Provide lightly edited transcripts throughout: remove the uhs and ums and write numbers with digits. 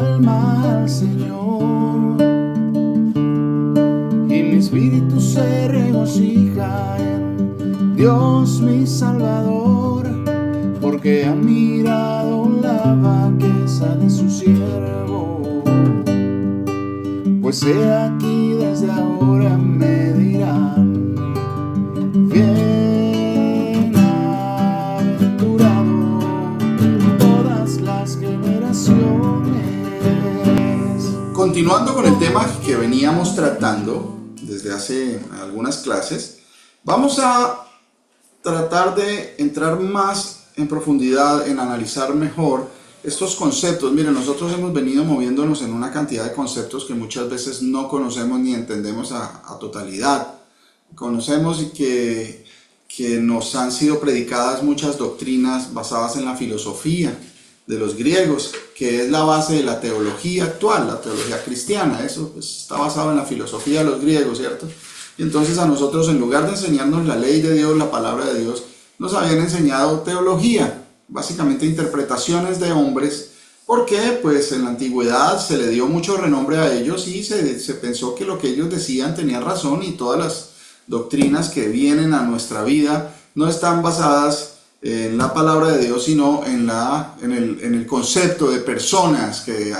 alma al Señor, y mi espíritu se regocija en Dios mi Salvador, porque ha mirado la bajeza de su siervo. Pues he aquí desde ahora me dirán: bienaventurado todas las generaciones. Continuando con el tema que veníamos tratando desde hace algunas clases, vamos a tratar de entrar más en profundidad, en analizar mejor estos conceptos. Miren, nosotros hemos venido moviéndonos en una cantidad de conceptos que muchas veces no conocemos ni entendemos a totalidad. Conocemos y que nos han sido predicadas muchas doctrinas basadas en la filosofía de los griegos, que es la base de la teología actual, la teología cristiana. Eso pues, está basado en la filosofía de los griegos, ¿cierto? Y entonces a nosotros, en lugar de enseñarnos la ley de Dios, la palabra de Dios, nos habían enseñado teología, básicamente interpretaciones de hombres, porque pues en la antigüedad se le dio mucho renombre a ellos y se pensó que lo que ellos decían tenía razón, y todas las doctrinas que vienen a nuestra vida no están basadas en la palabra de Dios, sino en el concepto de personas que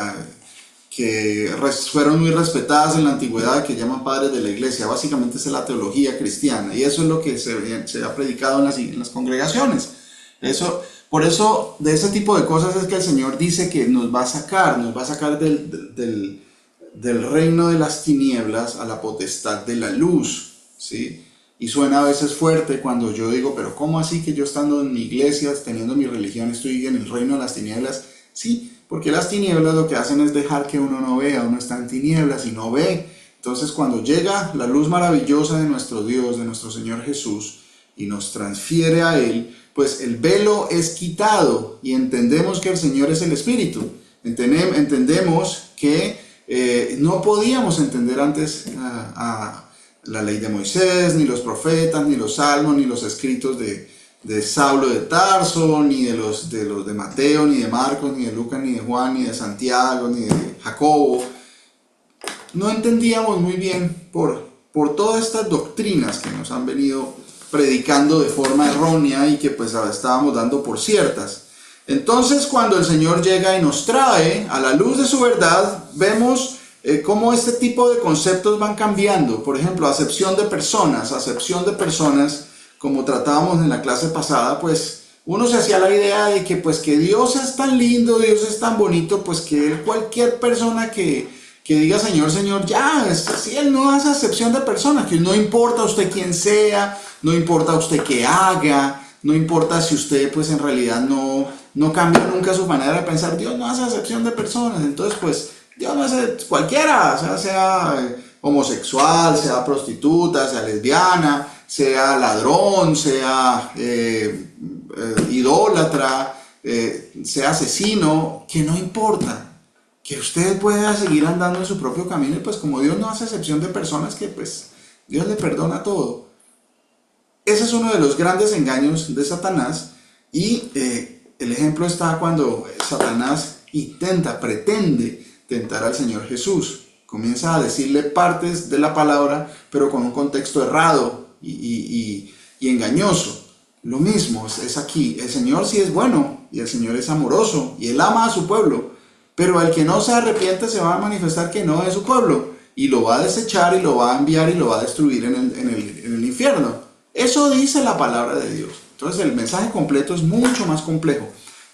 fueron muy respetadas en la antigüedad, que llaman padres de la iglesia. Básicamente es la teología cristiana, y eso es lo que se ha predicado en las congregaciones. Por eso, de ese tipo de cosas es que el Señor dice que nos va a sacar del reino de las tinieblas a la potestad de la luz, ¿sí? Y suena a veces fuerte cuando yo digo, pero ¿cómo así que yo estando en mi iglesia, teniendo mi religión, estoy en el reino de las tinieblas? Sí, porque las tinieblas lo que hacen es dejar que uno no vea, uno está en tinieblas y no ve. Entonces cuando llega la luz maravillosa de nuestro Dios, de nuestro Señor Jesús, y nos transfiere a Él, pues el velo es quitado y entendemos que el Señor es el Espíritu. Entendemos que no podíamos entender antes a la ley de Moisés, ni los profetas, ni los salmos, ni los escritos de Saulo de Tarso, ni de los de Mateo, ni de Marcos, ni de Lucas, ni de Juan, ni de Santiago, ni de Jacobo. No entendíamos muy bien por todas estas doctrinas que nos han venido predicando de forma errónea y que pues estábamos dando por ciertas. Entonces, cuando el Señor llega y nos trae a la luz de su verdad, vemos cómo este tipo de conceptos van cambiando. Por ejemplo, acepción de personas, como tratábamos en la clase pasada, pues uno se hacía la idea de que pues que Dios es tan lindo, Dios es tan bonito, pues que cualquier persona que diga Señor, Señor, ya, si Él no hace acepción de personas, que no importa a usted quién sea, no importa a usted qué haga, no importa si usted pues en realidad no cambia nunca su manera de pensar, Dios no hace acepción de personas. Entonces pues Dios no hace cualquiera, sea homosexual, sea prostituta, sea lesbiana, sea ladrón, sea idólatra, sea asesino, que no importa. Que usted pueda seguir andando en su propio camino, y pues como Dios no hace excepción de personas, que pues Dios le perdona todo. Ese es uno de los grandes engaños de Satanás, y el ejemplo está cuando Satanás pretende tentar al Señor Jesús. Comienza a decirle partes de la palabra, pero con un contexto errado y engañoso. Lo mismo es aquí. El Señor sí es bueno, y el Señor es amoroso, y Él ama a su pueblo. Pero el que no se arrepiente se va a manifestar que no es su pueblo, y lo va a desechar, y lo va a enviar, y lo va a destruir en el infierno. Eso dice la palabra de Dios. Entonces el mensaje completo es mucho más complejo.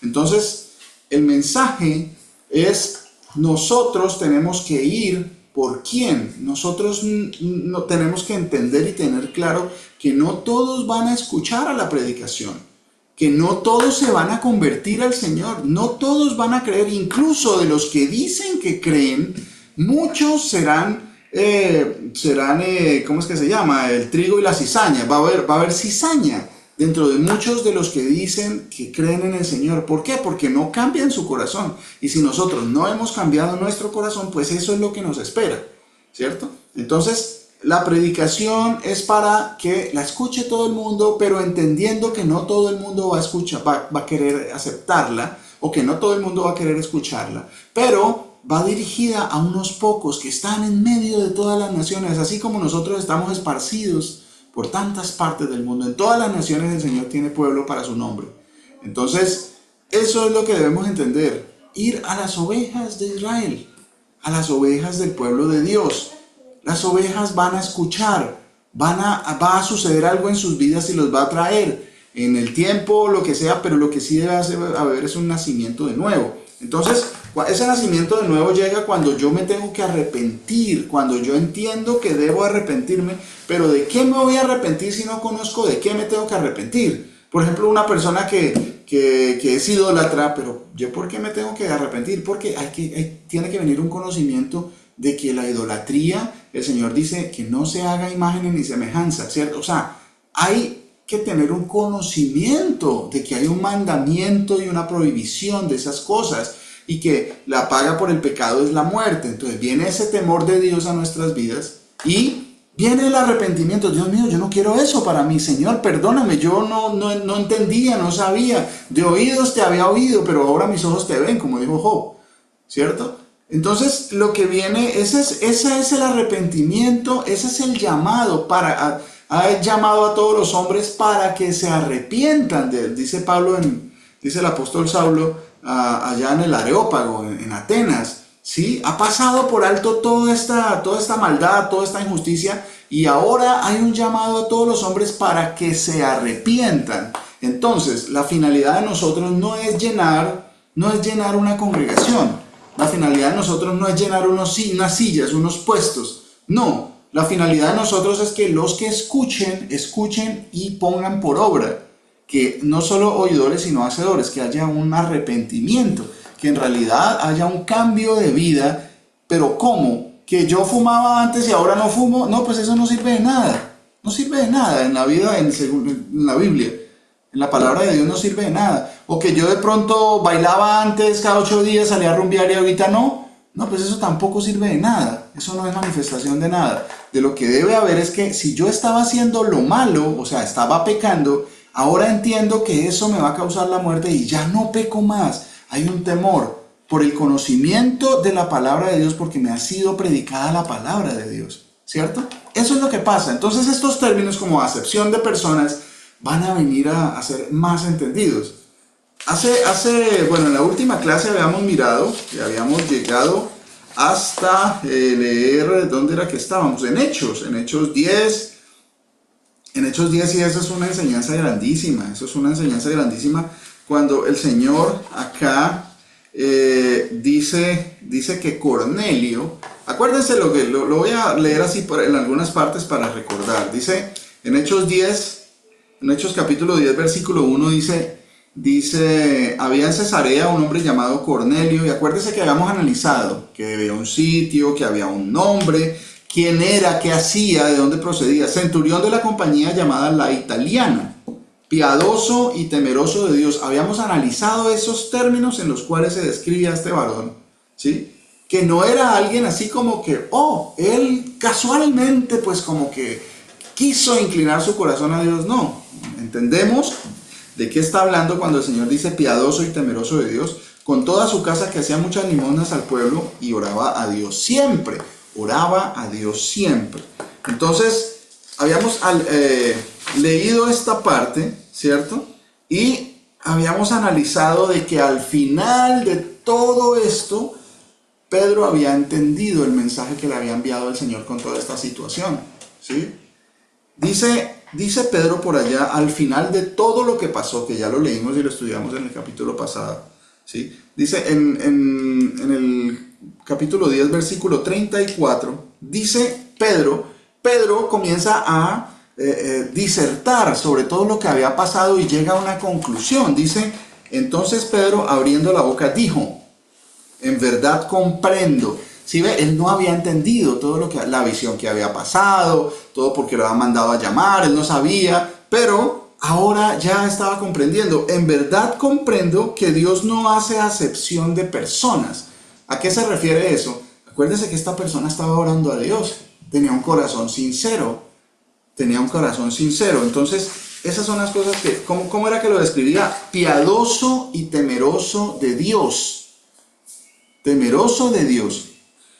Entonces el mensaje es: nosotros tenemos que ir por quién. Nosotros no tenemos que entender y tener claro que no todos van a escuchar a la predicación, que no todos se van a convertir al Señor, no todos van a creer. Incluso de los que dicen que creen, muchos serán, ¿cómo es que se llama? El trigo y la cizaña. Va a haber cizaña dentro de muchos de los que dicen que creen en el Señor. ¿Por qué? Porque no cambian su corazón. Y si nosotros no hemos cambiado nuestro corazón, pues eso es lo que nos espera, ¿cierto? Entonces, la predicación es para que la escuche todo el mundo, pero entendiendo que no todo el mundo va a querer aceptarla, o que no todo el mundo va a querer escucharla. Pero va dirigida a unos pocos que están en medio de todas las naciones, así como nosotros estamos esparcidos por tantas partes del mundo. En todas las naciones el Señor tiene pueblo para su nombre. Entonces, eso es lo que debemos entender. Ir a las ovejas de Israel, a las ovejas del pueblo de Dios. Las ovejas van a escuchar, va a suceder algo en sus vidas y los va a traer en el tiempo, lo que sea, pero lo que sí debe haber es un nacimiento de nuevo. Entonces, ese nacimiento de nuevo llega cuando yo me tengo que arrepentir, cuando yo entiendo que debo arrepentirme, pero ¿de qué me voy a arrepentir si no conozco de qué me tengo que arrepentir? Por ejemplo, una persona que es idólatra, pero ¿yo por qué me tengo que arrepentir? Porque tiene que venir un conocimiento de que la idolatría, el Señor dice que no se haga imágenes ni semejanza, ¿cierto? O sea, hay que tener un conocimiento de que hay un mandamiento y una prohibición de esas cosas y que la paga por el pecado es la muerte. Entonces viene ese temor de Dios a nuestras vidas y viene el arrepentimiento. Dios mío, yo no quiero eso para mí, Señor, perdóname, yo no entendía, no sabía, de oídos te había oído, pero ahora mis ojos te ven, como dijo Job, ¿cierto? Entonces lo que viene, ese es el arrepentimiento, ese es el llamado ha llamado a todos los hombres para que se arrepientan de él. Dice Pablo, dice el apóstol Saulo, allá en el Areópago, en Atenas, ¿sí? Ha pasado por alto toda esta maldad, toda esta injusticia, y ahora hay un llamado a todos los hombres para que se arrepientan. Entonces, la finalidad de nosotros no es llenar una congregación. La finalidad de nosotros no es llenar unas sillas, unos puestos. No. La finalidad de nosotros es que los que escuchen y pongan por obra, que no solo oidores sino hacedores, que haya un arrepentimiento, que en realidad haya un cambio de vida. Pero ¿cómo? ¿Que yo fumaba antes y ahora no fumo? No, pues eso no sirve de nada. No sirve de nada en la vida, en la Biblia. En la palabra de Dios no sirve de nada. O que yo de pronto bailaba antes, cada 8 días salía a rumbear y ahorita no. No, pues eso tampoco sirve de nada. Eso no es manifestación de nada. De lo que debe haber es que si yo estaba haciendo lo malo, o sea, estaba pecando, ahora entiendo que eso me va a causar la muerte y ya no peco más. Hay un temor por el conocimiento de la palabra de Dios, porque me ha sido predicada la palabra de Dios, ¿cierto? Eso es lo que pasa. Entonces estos términos como acepción de personas van a venir a ser más entendidos. Bueno, en la última clase habíamos mirado y habíamos llegado hasta leer, ¿dónde era que estábamos? En Hechos 10. En Hechos 10, y eso es una enseñanza grandísima, cuando el Señor acá dice que Cornelio, acuérdense lo voy a leer así en algunas partes para recordar. Dice en Hechos capítulo 10, versículo 1, dice, había en Cesarea un hombre llamado Cornelio, y acuérdense que habíamos analizado que había un sitio, que había un nombre, quién era, qué hacía, de dónde procedía, centurión de la compañía llamada La Italiana, piadoso y temeroso de Dios. Habíamos analizado esos términos en los cuales se describía a este varón, ¿sí? Que no era alguien así como que, él casualmente pues como que quiso inclinar su corazón a Dios. No, entendemos de qué está hablando cuando el Señor dice piadoso y temeroso de Dios, con toda su casa, que hacía muchas limosnas al pueblo y oraba a Dios siempre. Entonces, habíamos leído esta parte, ¿cierto? Y habíamos analizado de que al final de todo esto, Pedro había entendido el mensaje que le había enviado el Señor con toda esta situación, ¿sí? Dice Pedro por allá, al final de todo lo que pasó, que ya lo leímos y lo estudiamos en el capítulo pasado, ¿sí? Dice en el capítulo 10, versículo 34, dice Pedro comienza a disertar sobre todo lo que había pasado y llega a una conclusión. Dice, entonces Pedro, abriendo la boca, dijo, en verdad comprendo. ¿Sí ve? Él no había entendido la visión que había pasado, todo porque lo había mandado a llamar, él no sabía, pero ahora ya estaba comprendiendo. En verdad comprendo que Dios no hace acepción de personas. ¿A qué se refiere eso? Acuérdense que esta persona estaba orando a Dios, tenía un corazón sincero. Entonces, esas son las cosas que, ¿cómo era que lo describía? Piadoso y temeroso de Dios. temeroso de Dios.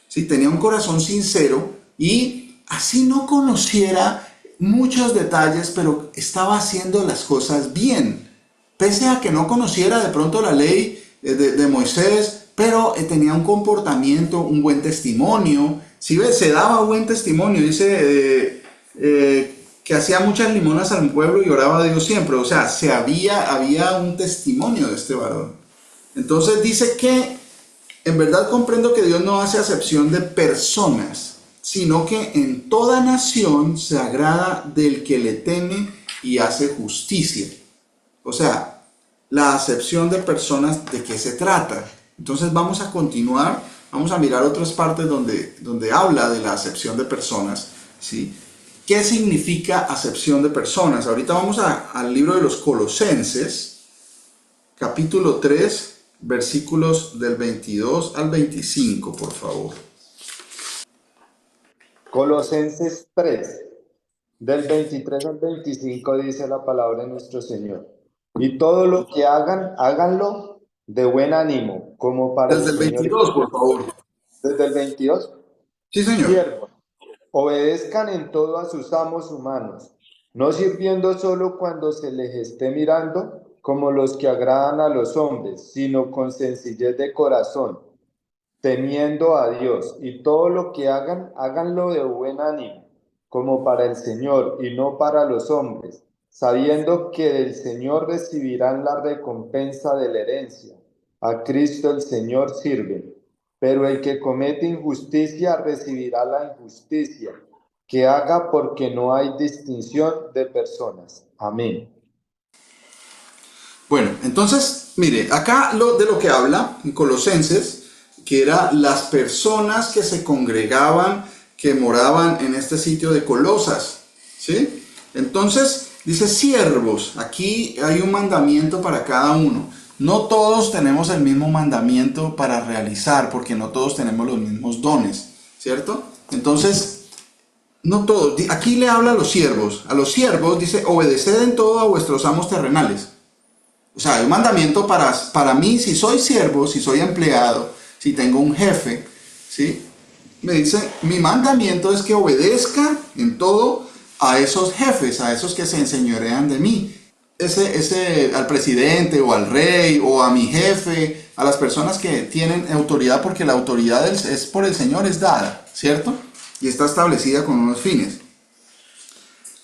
¿Sí? Tenía un corazón sincero y así no conociera muchos detalles, pero estaba haciendo las cosas bien. Pese a que no conociera de pronto la ley de Moisés, pero tenía un comportamiento, un buen testimonio. ¿Sí ves? Se daba buen testimonio. Dice que hacía muchas limonas al pueblo y oraba a Dios siempre. O sea, había un testimonio de este varón. Entonces dice que en verdad comprendo que Dios no hace acepción de personas, sino que en toda nación se agrada del que le teme y hace justicia. O sea, la acepción de personas, ¿de qué se trata? Entonces vamos a continuar, vamos a mirar otras partes donde habla de la acepción de personas, ¿sí? ¿Qué significa acepción de personas? Ahorita vamos al libro de los Colosenses, capítulo 3, versículos del 22 al 25, por favor. Colosenses 3, del 23 al 25 dice la palabra de nuestro Señor. Y todo lo que hagan, háganlo de buen ánimo, como para el Desde el Señor. 22, por favor. Desde el 22. Sí, señor. Siervos, obedezcan en todo a sus amos humanos, no sirviendo solo cuando se les esté mirando, como los que agradan a los hombres, sino con sencillez de corazón, temiendo a Dios, y todo lo que hagan, háganlo de buen ánimo, como para el Señor y no para los hombres, sabiendo que del Señor recibirán la recompensa de la herencia. A Cristo el Señor sirven, pero el que comete injusticia recibirá la injusticia que haga, porque no hay distinción de personas. Amén. Bueno, entonces, mire, acá de lo que habla en Colosenses, que eran las personas que se congregaban, que moraban en este sitio de Colosas, ¿sí? Entonces, dice siervos, aquí hay un mandamiento para cada uno. No todos tenemos el mismo mandamiento para realizar, porque no todos tenemos los mismos dones, ¿cierto? Entonces, no todos, aquí le habla a los siervos. A los siervos dice, obedeced en todo a vuestros amos terrenales. O sea, hay un mandamiento para mí, si soy siervo, si soy empleado, si tengo un jefe, ¿sí? Me dice, mi mandamiento es que obedezca en todo a esos jefes, a esos que se enseñorean de mí. Al presidente o al rey o a mi jefe, a las personas que tienen autoridad, porque la autoridad es por el Señor, es dada, ¿cierto? Y está establecida con unos fines.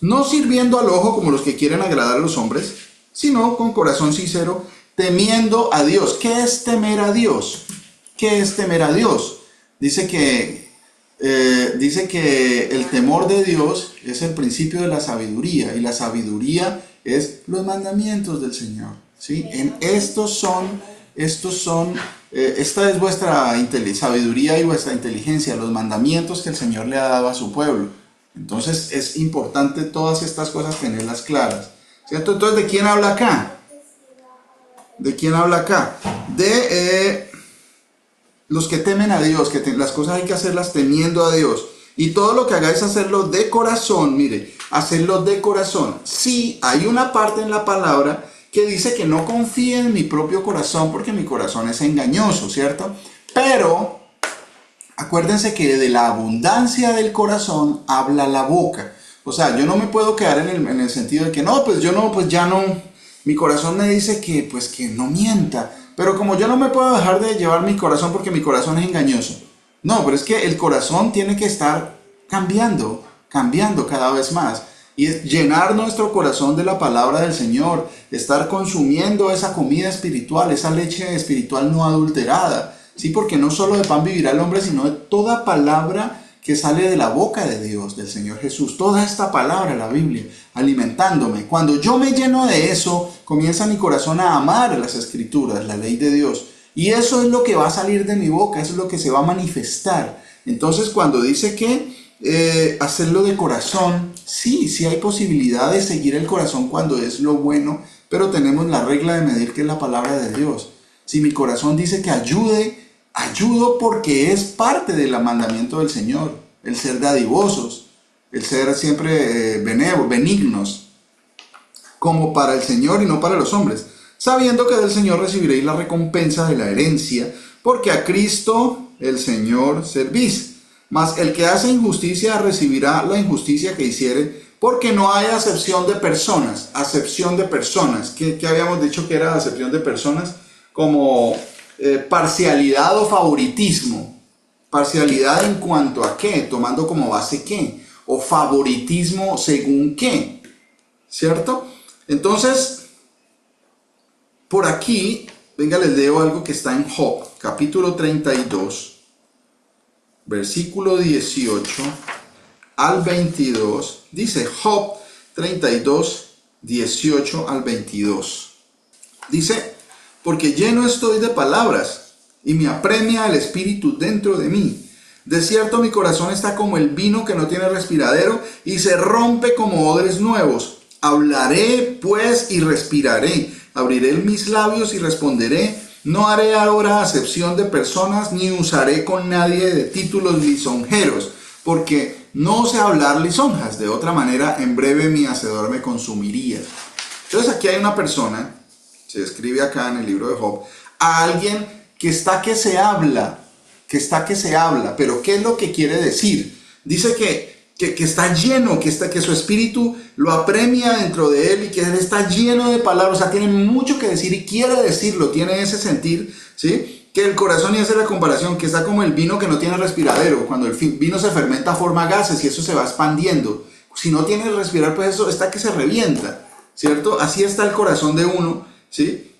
No sirviendo al ojo como los que quieren agradar a los hombres, sino con corazón sincero, temiendo a Dios. ¿Qué es temer a Dios? ¿Qué es temer a Dios? Dice que el temor de Dios es el principio de la sabiduría, y la sabiduría es los mandamientos del Señor, ¿sí? Esta es vuestra sabiduría y vuestra inteligencia, los mandamientos que el Señor le ha dado a su pueblo. Entonces es importante todas estas cosas tenerlas claras, ¿cierto? Entonces, ¿de quién habla acá? ¿De quién habla acá? De los que temen a Dios, que las cosas hay que hacerlas temiendo a Dios. Y todo lo que hagáis, hacerlo de corazón, mire, hacerlo de corazón. Sí, hay una parte en la palabra que dice que no confíe en mi propio corazón porque mi corazón es engañoso, ¿cierto? Pero acuérdense que de la abundancia del corazón habla la boca. O sea, yo no me puedo quedar en el sentido de que no, pues ya no, mi corazón me dice que pues que no mienta. Pero como yo no me puedo dejar de llevar mi corazón porque mi corazón es engañoso. No, pero es que el corazón tiene que estar cambiando cada vez más. Y es llenar nuestro corazón de la palabra del Señor, estar consumiendo esa comida espiritual, esa leche espiritual no adulterada. Sí, porque no solo de pan vivirá el hombre, sino de toda palabra que sale de la boca de Dios, del Señor Jesús. Toda esta palabra, la Biblia, alimentándome. Cuando yo me lleno de eso, comienza mi corazón a amar las Escrituras, la ley de Dios. Y eso es lo que va a salir de mi boca, eso es lo que se va a manifestar. Entonces, cuando dice que hacerlo de corazón, sí hay posibilidad de seguir el corazón cuando es lo bueno, pero tenemos la regla de medir, que es la palabra de Dios. Si mi corazón dice que ayudo porque es parte del mandamiento del Señor, el ser dadivosos, el ser siempre benignos, como para el Señor y no para los hombres, sabiendo que del Señor recibiréis la recompensa de la herencia, porque a Cristo el Señor servís. Mas el que hace injusticia recibirá la injusticia que hiciere, porque no hay acepción de personas. Acepción de personas. ¿Qué habíamos dicho que era acepción de personas? Como parcialidad o favoritismo. Parcialidad en cuanto a qué, tomando como base qué, o favoritismo según qué, ¿cierto? Entonces, por aquí, venga, les leo algo que está en Job, capítulo 32, versículo 18 al 22, dice Job 32, 18 al 22. Dice, porque lleno estoy de palabras, y me apremia el espíritu dentro de mí. De cierto mi corazón está como el vino que no tiene respiradero, y se rompe como odres nuevos. Hablaré pues y respiraré, abriré mis labios y responderé. No haré ahora acepción de personas, ni usaré con nadie de títulos lisonjeros, porque no sé hablar lisonjas. De otra manera, en breve mi hacedor me consumiría. Entonces aquí hay una persona, se describe acá en el libro de Job, a alguien que está que se habla, pero ¿qué es lo que quiere decir? Dice que está lleno, que su espíritu lo apremia dentro de él y que él está lleno de palabras, o sea, tiene mucho que decir y quiere decirlo, tiene ese sentir, ¿sí? Que el corazón, y hace la comparación, que está como el vino que no tiene respiradero. Cuando el vino se fermenta forma gases y eso se va expandiendo. Si no tiene respirar, pues eso está que se revienta, ¿cierto? Así está el corazón de uno, ¿sí?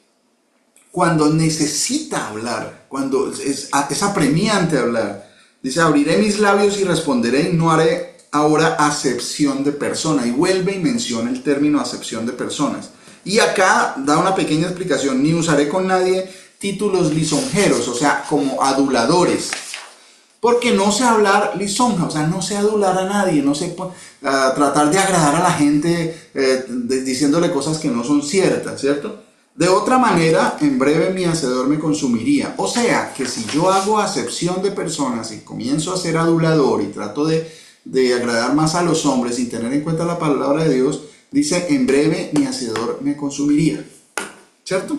Cuando necesita hablar, cuando es apremiante hablar. Dice, abriré mis labios y responderé, y no haré ahora acepción de persona. Y vuelve y menciona el término acepción de personas. Y acá da una pequeña explicación, ni usaré con nadie títulos lisonjeros, o sea, como aduladores. Porque no sé hablar lisonja, o sea, no sé adular a nadie, no sé tratar de agradar a la gente diciéndole cosas que no son ciertas, ¿cierto? De otra manera, en breve mi hacedor me consumiría. O sea, que si yo hago acepción de personas y comienzo a ser adulador y trato de agradar más a los hombres sin tener en cuenta la palabra de Dios, dice, en breve mi hacedor me consumiría. ¿Cierto?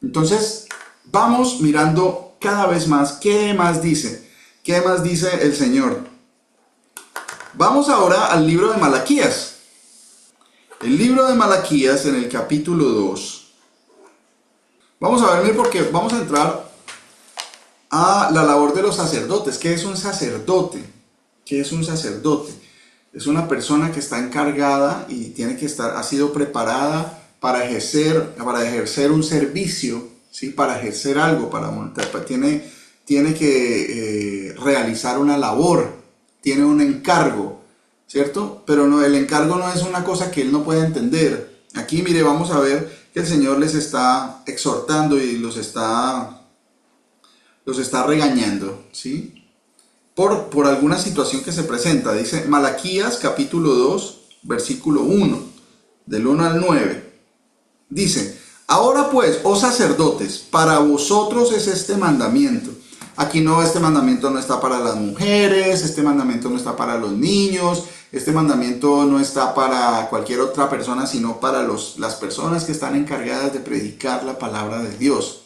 Entonces, vamos mirando cada vez más. ¿Qué más dice? ¿Qué más dice el Señor? Vamos ahora al libro de Malaquías. El libro de Malaquías en el capítulo 2. Vamos a ver porque vamos a entrar a la labor de los sacerdotes. ¿Qué es un sacerdote? ¿Qué es un sacerdote? Es una persona que está encargada y tiene que estar, ha sido preparada para ejercer un servicio, ¿sí? Para ejercer algo, tiene que realizar una labor, tiene un encargo, ¿cierto? Pero no, el encargo no es una cosa que él no puede entender. Aquí, mire, vamos a ver que el Señor les está exhortando y los está regañando, ¿sí? Por alguna situación que se presenta. Dice Malaquías capítulo 2, versículo 1, del 1 al 9. Dice, ahora pues, oh sacerdotes, para vosotros es este mandamiento. Aquí no, este mandamiento no está para las mujeres, este mandamiento no está para los niños, este mandamiento no está para cualquier otra persona, sino para las personas que están encargadas de predicar la palabra de Dios.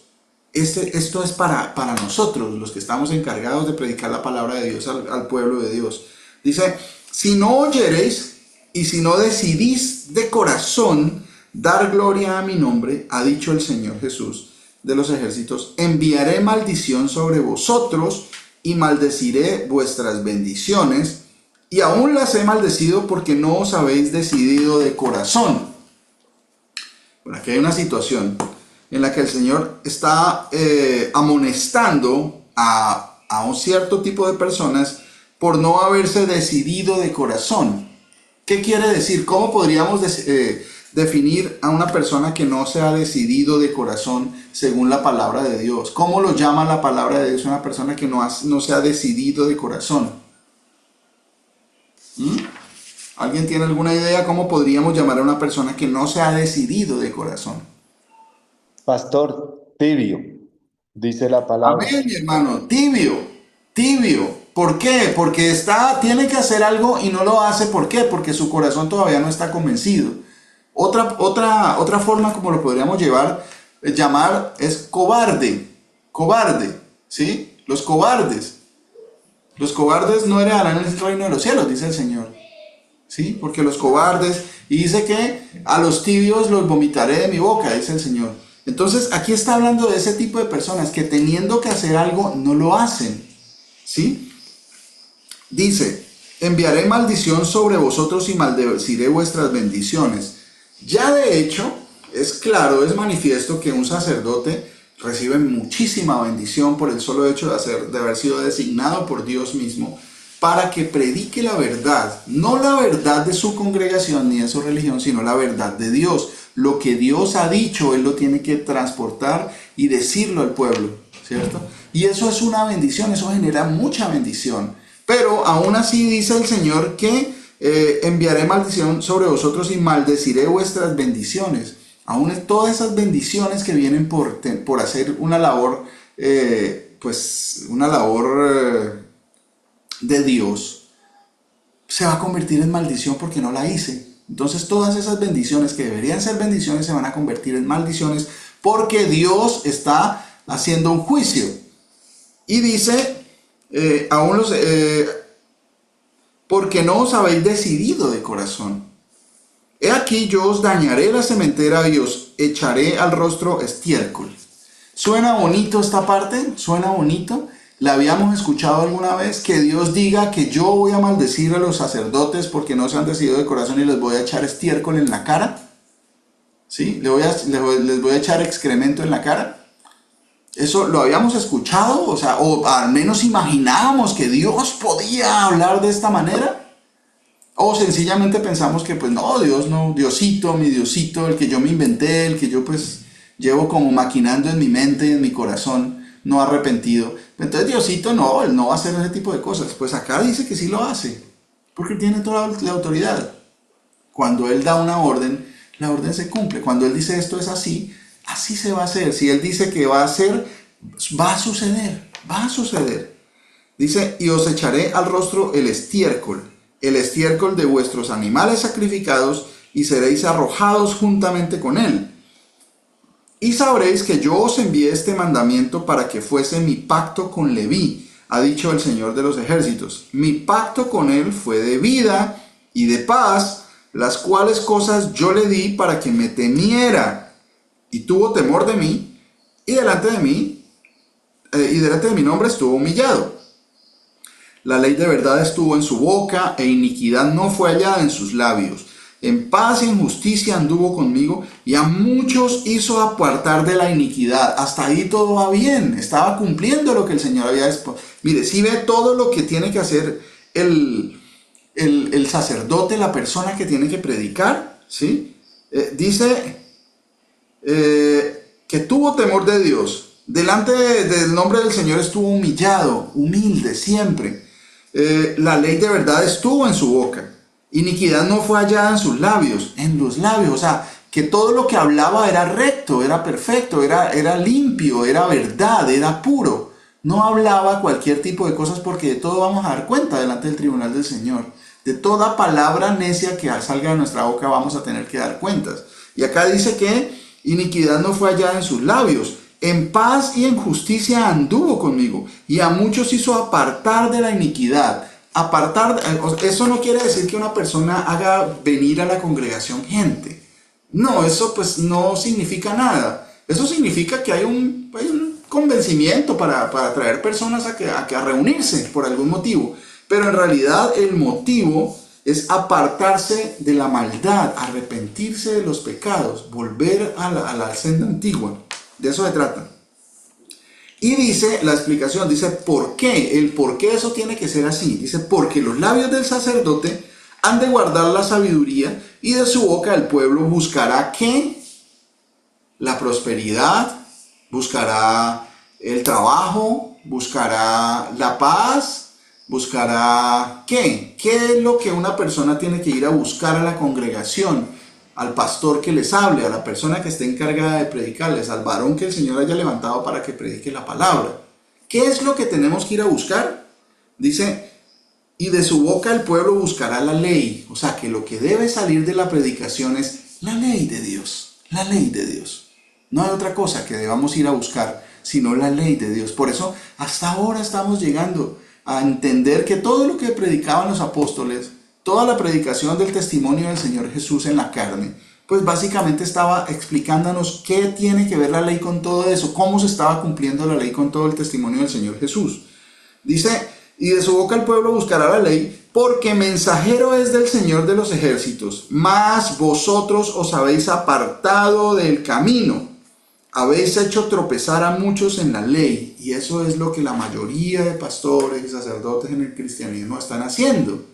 Esto es para nosotros, los que estamos encargados de predicar la palabra de Dios al pueblo de Dios. Dice, si no oyereis y si no decidís de corazón dar gloria a mi nombre, ha dicho el Señor Jesús de los ejércitos, enviaré maldición sobre vosotros y maldeciré vuestras bendiciones, y aún las he maldecido porque no os habéis decidido de corazón. Bueno, aquí hay una situación en la que el Señor está amonestando a un cierto tipo de personas por no haberse decidido de corazón. ¿Qué quiere decir? ¿Cómo podríamos definir a una persona que no se ha decidido de corazón según la palabra de Dios? ¿Cómo lo llama la palabra de Dios una persona que no se ha decidido de corazón? ¿Alguien tiene alguna idea cómo podríamos llamar a una persona que no se ha decidido de corazón? Pastor, tibio, dice la palabra. Amén, mi hermano. Tibio. ¿Por qué? Porque tiene que hacer algo y no lo hace. ¿Por qué? Porque su corazón todavía no está convencido. Otra forma como lo podríamos llamar es cobarde. cobarde, ¿sí? Los cobardes. Los cobardes no heredarán el reino de los cielos, dice el Señor. ¿Sí? Porque los cobardes, y dice que a los tibios los vomitaré de mi boca, dice el Señor. Entonces aquí está hablando de ese tipo de personas que teniendo que hacer algo no lo hacen. ¿Sí? Dice, enviaré maldición sobre vosotros y maldeciré vuestras bendiciones. Ya de hecho, es claro, es manifiesto que un sacerdote recibe muchísima bendición por el solo hecho de haber sido designado por Dios mismo para que predique la verdad, no la verdad de su congregación ni de su religión, sino la verdad de Dios. Lo que Dios ha dicho, él lo tiene que transportar y decirlo al pueblo, ¿cierto? Y eso es una bendición, eso genera mucha bendición. Pero aún así dice el Señor que enviaré maldición sobre vosotros y maldeciré vuestras bendiciones. Aún todas esas bendiciones que vienen por hacer una labor, de Dios, se va a convertir en maldición porque no la hice. Entonces todas esas bendiciones que deberían ser bendiciones se van a convertir en maldiciones porque Dios está haciendo un juicio. Y dice, porque no os habéis decidido de corazón. He aquí yo os dañaré la sementera y os echaré al rostro estiércol. ¿Suena bonito esta parte? ¿Suena bonito? ¿La habíamos escuchado alguna vez? Que Dios diga que yo voy a maldecir a los sacerdotes porque no se han decidido de corazón y les voy a echar estiércol en la cara. ¿Sí? Les voy a echar excremento en la cara. ¿Eso lo habíamos escuchado? O sea, o al menos imaginábamos que Dios podía hablar de esta manera. O sencillamente pensamos que pues no, Dios no, Diosito, mi Diosito, el que yo me inventé, el que yo pues llevo como maquinando en mi mente y en mi corazón, no arrepentido. Entonces Diosito no, él no va a hacer ese tipo de cosas. Pues acá dice que sí lo hace, porque tiene toda la autoridad. Cuando él da una orden, la orden se cumple. Cuando él dice esto es así, así se va a hacer. Si él dice que va a hacer, va a suceder, va a suceder. Dice, y os echaré al rostro el estiércol de vuestros animales sacrificados, y seréis arrojados juntamente con él. Y sabréis que yo os envié este mandamiento para que fuese mi pacto con Leví, ha dicho el Señor de los ejércitos. Mi pacto con él fue de vida y de paz, las cuales cosas yo le di para que me temiera, y tuvo temor de mí, y delante de mi nombre estuvo humillado. La ley de verdad estuvo en su boca, e iniquidad no fue hallada en sus labios. En paz y en justicia anduvo conmigo, y a muchos hizo apartar de la iniquidad. Hasta ahí todo va bien, estaba cumpliendo lo que el Señor había dicho. Mire, si ve todo lo que tiene que hacer el sacerdote, la persona que tiene que predicar, ¿sí? Dice que tuvo temor de Dios. Delante del nombre del Señor estuvo humillado, humilde siempre. La ley de verdad estuvo en su boca. Iniquidad no fue hallada en sus labios, en los labios. O sea, que todo lo que hablaba era recto, era perfecto, era limpio, era verdad, era puro. No hablaba cualquier tipo de cosas porque de todo vamos a dar cuenta delante del tribunal del Señor. De toda palabra necia que salga de nuestra boca vamos a tener que dar cuentas. Y acá dice que iniquidad no fue hallada en sus labios. En paz y en justicia anduvo conmigo, y a muchos hizo apartar de la iniquidad. Apartar, eso no quiere decir que una persona haga venir a la congregación gente. No, eso pues no significa nada. Eso significa que hay un convencimiento para traer personas a reunirse por algún motivo. Pero en realidad el motivo es apartarse de la maldad, arrepentirse de los pecados, volver a la senda antigua. De eso se trata. Y dice la explicación, dice ¿por qué? El por qué eso tiene que ser así. Dice, porque los labios del sacerdote han de guardar la sabiduría, y de su boca el pueblo buscará ¿qué? La prosperidad, buscará el trabajo, buscará la paz, buscará ¿qué? ¿Qué es lo que una persona tiene que ir a buscar a la congregación? Al pastor que les hable, a la persona que esté encargada de predicarles, al varón que el Señor haya levantado para que predique la palabra. ¿Qué es lo que tenemos que ir a buscar? Dice, y de su boca el pueblo buscará la ley. O sea, que lo que debe salir de la predicación es la ley de Dios. La ley de Dios. No hay otra cosa que debamos ir a buscar sino la ley de Dios. Por eso hasta ahora estamos llegando a entender que todo lo que predicaban los apóstoles, toda la predicación del testimonio del Señor Jesús en la carne, pues básicamente estaba explicándonos qué tiene que ver la ley con todo eso, cómo se estaba cumpliendo la ley con todo el testimonio del Señor Jesús. Dice, y de su boca el pueblo buscará la ley, porque mensajero es del Señor de los ejércitos, mas vosotros os habéis apartado del camino, habéis hecho tropezar a muchos en la ley, y eso es lo que la mayoría de pastores y sacerdotes en el cristianismo están haciendo.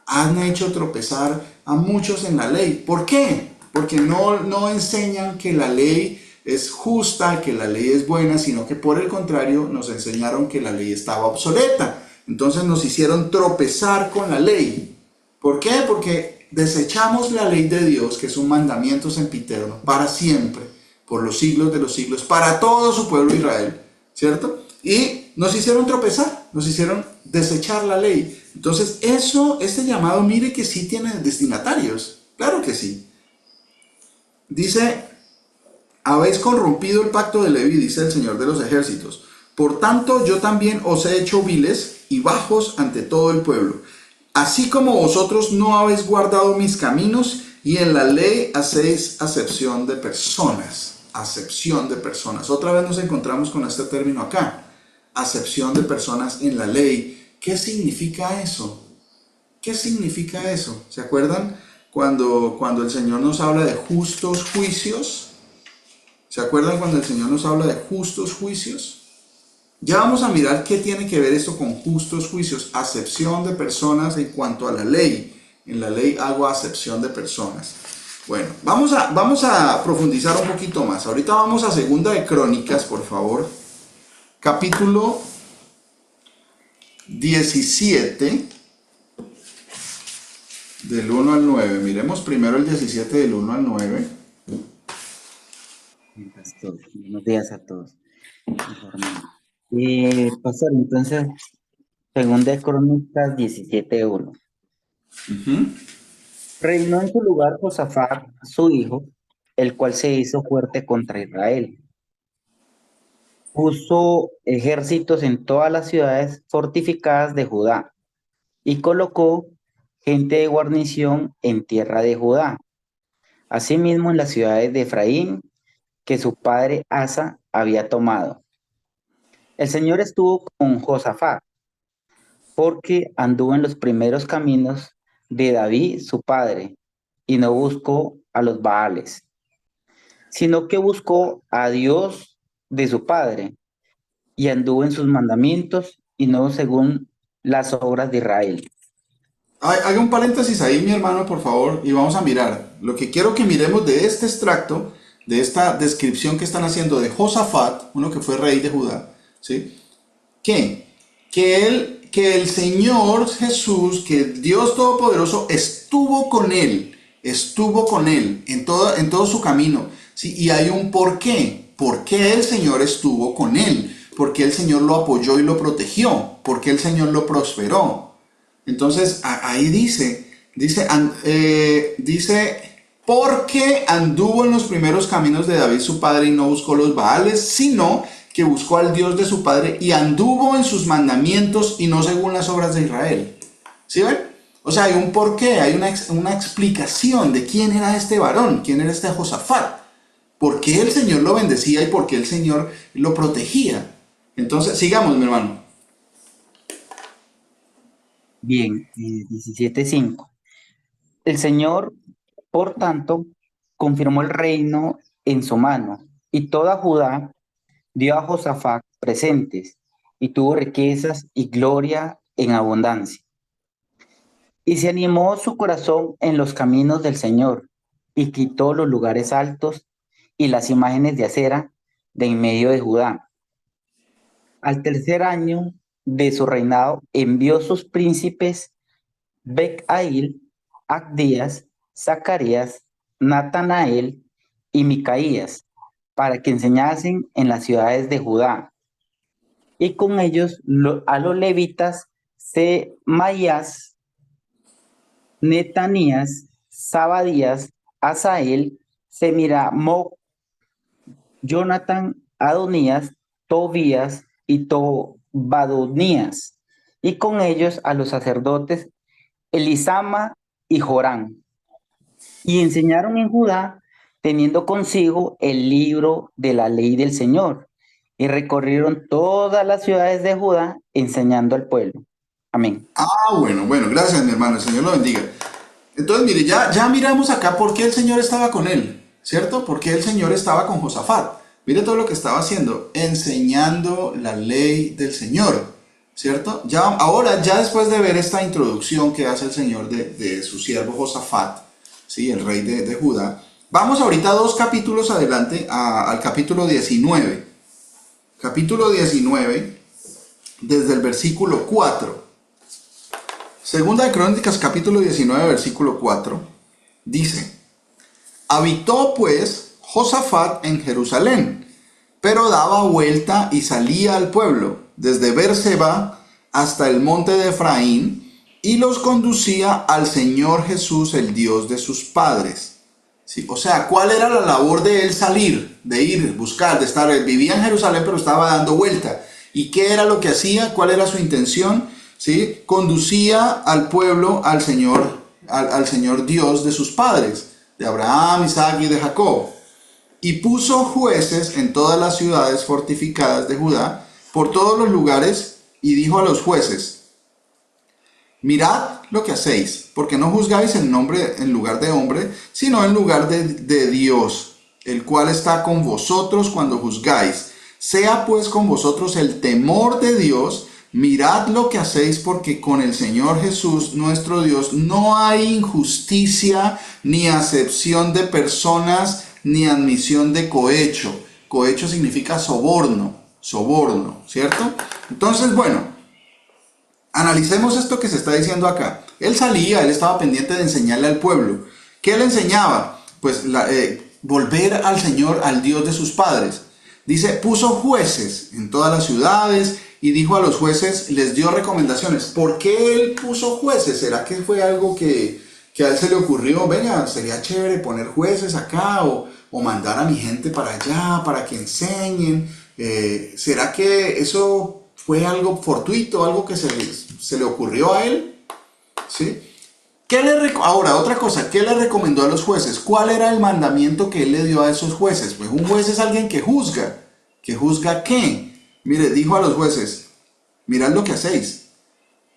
Han hecho tropezar a muchos en la ley. ¿Por qué? Porque no enseñan que la ley es justa, que la ley es buena, sino que por el contrario nos enseñaron que la ley estaba obsoleta. Entonces nos hicieron tropezar con la ley. ¿Por qué? Porque desechamos la ley de Dios, que es un mandamiento sempiterno, para siempre, por los siglos de los siglos, para todo su pueblo Israel, ¿cierto? Y nos hicieron tropezar, nos hicieron desechar la ley. Entonces este llamado, mire que sí tiene destinatarios, claro que sí. Dice, habéis corrompido el pacto de Leví, dice el Señor de los ejércitos. Por tanto, yo también os he hecho viles y bajos ante todo el pueblo. Así como vosotros no habéis guardado mis caminos, y en la ley hacéis acepción de personas. Acepción de personas. Otra vez nos encontramos con este término acá. Acepción de personas en la ley. ¿Qué significa eso? ¿Qué significa eso? ¿Se acuerdan cuando el Señor nos habla de justos juicios? ¿Se acuerdan cuando el Señor nos habla de justos juicios? Ya vamos a mirar qué tiene que ver esto con justos juicios. Acepción de personas en cuanto a la ley. En la ley hago acepción de personas. Bueno, vamos a profundizar un poquito más. Ahorita vamos a Segunda de Crónicas, por favor. Capítulo 17, del 1 al 9. Miremos primero el 17 del 1 al 9. Pastor, buenos días a todos. Pastor, entonces, segunda de Crónicas 17:1. Reinó en su lugar Josafat, su hijo, el cual se hizo fuerte contra Israel. Puso ejércitos en todas las ciudades fortificadas de Judá y colocó gente de guarnición en tierra de Judá, asimismo en las ciudades de Efraín, que su padre Asa había tomado. El Señor estuvo con Josafat, porque anduvo en los primeros caminos de David, su padre, y no buscó a los Baales, sino que buscó a Dios de su padre, y anduvo en sus mandamientos, y no según las obras de Israel. Haga un paréntesis ahí, mi hermano, por favor, y vamos a mirar. Lo que quiero que miremos de este extracto, de esta descripción que están haciendo de Josafat, uno que fue rey de Judá, ¿sí? Que el Señor Jesús, que Dios Todopoderoso estuvo con él en todo su camino, ¿sí? Y hay un por qué. ¿Por qué el Señor estuvo con él? ¿Por qué el Señor lo apoyó y lo protegió? ¿Por qué el Señor lo prosperó? Entonces ahí dice, porque anduvo en los primeros caminos de David su padre y no buscó los Baales, sino que buscó al Dios de su padre y anduvo en sus mandamientos y no según las obras de Israel. ¿Sí ven? O sea, hay un porqué, hay una explicación de quién era este varón, quién era este Josafat, por qué el Señor lo bendecía y por qué el Señor lo protegía. Entonces, sigamos, mi hermano. Bien, 17:5. El Señor, por tanto, confirmó el reino en su mano, y toda Judá dio a Josafat presentes, y tuvo riquezas y gloria en abundancia. Y se animó su corazón en los caminos del Señor, y quitó los lugares altos y las imágenes de acera de en medio de Judá. Al tercer año de su reinado envió sus príncipes Beccail, Abdías, Zacarías, Natanael y Micaías, para que enseñasen en las ciudades de Judá. Y con ellos a los levitas Semaías, Netanías, Zabadías, Asael, Semiramot, Jonathan, Adonías, Tobías y Tobadonías, y con ellos a los sacerdotes Elisama y Jorán. Y enseñaron en Judá, teniendo consigo el libro de la ley del Señor, y recorrieron todas las ciudades de Judá, enseñando al pueblo. Amén. Bueno, gracias mi hermano, el Señor lo bendiga. Entonces, mire, ya miramos acá por qué el Señor estaba con él, ¿cierto? Por qué el Señor estaba con Josafat. Mire todo lo que estaba haciendo, enseñando la ley del Señor, ¿cierto? Ahora, ya después de ver esta introducción que hace el Señor de su siervo Josafat, ¿sí? El rey de Judá, vamos ahorita 2 capítulos adelante al capítulo 19. Capítulo 19, desde el versículo 4. Segunda de Crónicas, capítulo 19, versículo 4, dice: habitó pues Josafat en Jerusalén, pero daba vuelta y salía al pueblo, desde Beerseba hasta el monte de Efraín, y los conducía al Señor Jesús, el Dios de sus padres. ¿Sí? O sea, ¿cuál era la labor de él salir, de ir, buscar, de estar? Él vivía en Jerusalén, pero estaba dando vuelta. ¿Y qué era lo que hacía? ¿Cuál era su intención? ¿Sí? Conducía al pueblo al Señor Dios de sus padres, de Abraham, Isaac y de Jacob. Y puso jueces en todas las ciudades fortificadas de Judá, por todos los lugares, y dijo a los jueces: mirad lo que hacéis, porque no juzgáis en lugar de hombre, sino en lugar de Dios, el cual está con vosotros cuando juzgáis. Sea pues con vosotros el temor de Dios. Mirad lo que hacéis, porque con el Señor Jesús nuestro Dios no hay injusticia, ni acepción de personas, ni admisión de cohecho. Cohecho significa soborno, ¿cierto? Entonces, bueno, analicemos esto que se está diciendo acá. Él estaba pendiente de enseñarle al pueblo. ¿Qué le enseñaba? Pues volver al Señor, al Dios de sus padres. Dice, puso jueces en todas las ciudades y dijo a los jueces, les dio recomendaciones. ¿Por qué él puso jueces? ¿Será que fue algo que a él se le ocurrió? Venga, sería chévere poner jueces acá o mandar a mi gente para allá para que enseñen. ¿Será que eso fue algo fortuito, algo que se le ocurrió a él? ¿Sí? Ahora, otra cosa, ¿qué le recomendó a los jueces? ¿Cuál era el mandamiento que él le dio a esos jueces? Pues un juez es alguien que juzga. ¿Que juzga qué? Mire, dijo a los jueces, mirad lo que hacéis.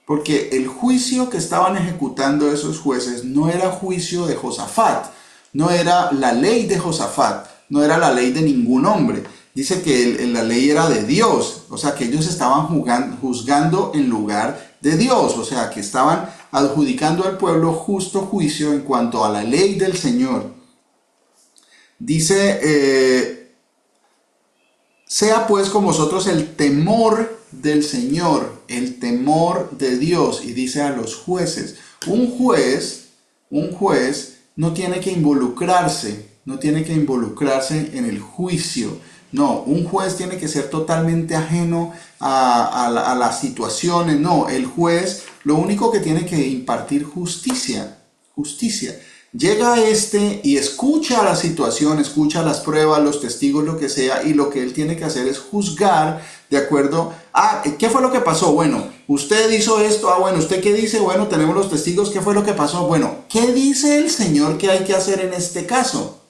Porque el juicio que estaban ejecutando esos jueces no era juicio de Josafat, no era la ley de Josafat, no era la ley de ningún hombre. Dice que la ley era de Dios, o sea que ellos estaban juzgando en lugar de Dios, o sea que estaban adjudicando al pueblo justo juicio en cuanto a la ley del Señor. Dice, sea pues con vosotros el temor del Señor, el temor de Dios. Y dice a los jueces, un juez no tiene que involucrarse en el juicio. No, un juez tiene que ser totalmente ajeno a las situaciones. No, el juez lo único que tiene que impartir justicia. Llega y escucha la situación, escucha las pruebas, los testigos, lo que sea, y lo que él tiene que hacer es juzgar de acuerdo a ¿qué fue lo que pasó? Bueno, usted hizo esto, bueno, ¿usted qué dice? Bueno, tenemos los testigos, ¿qué fue lo que pasó? Bueno, ¿qué dice el Señor que hay que hacer en este caso?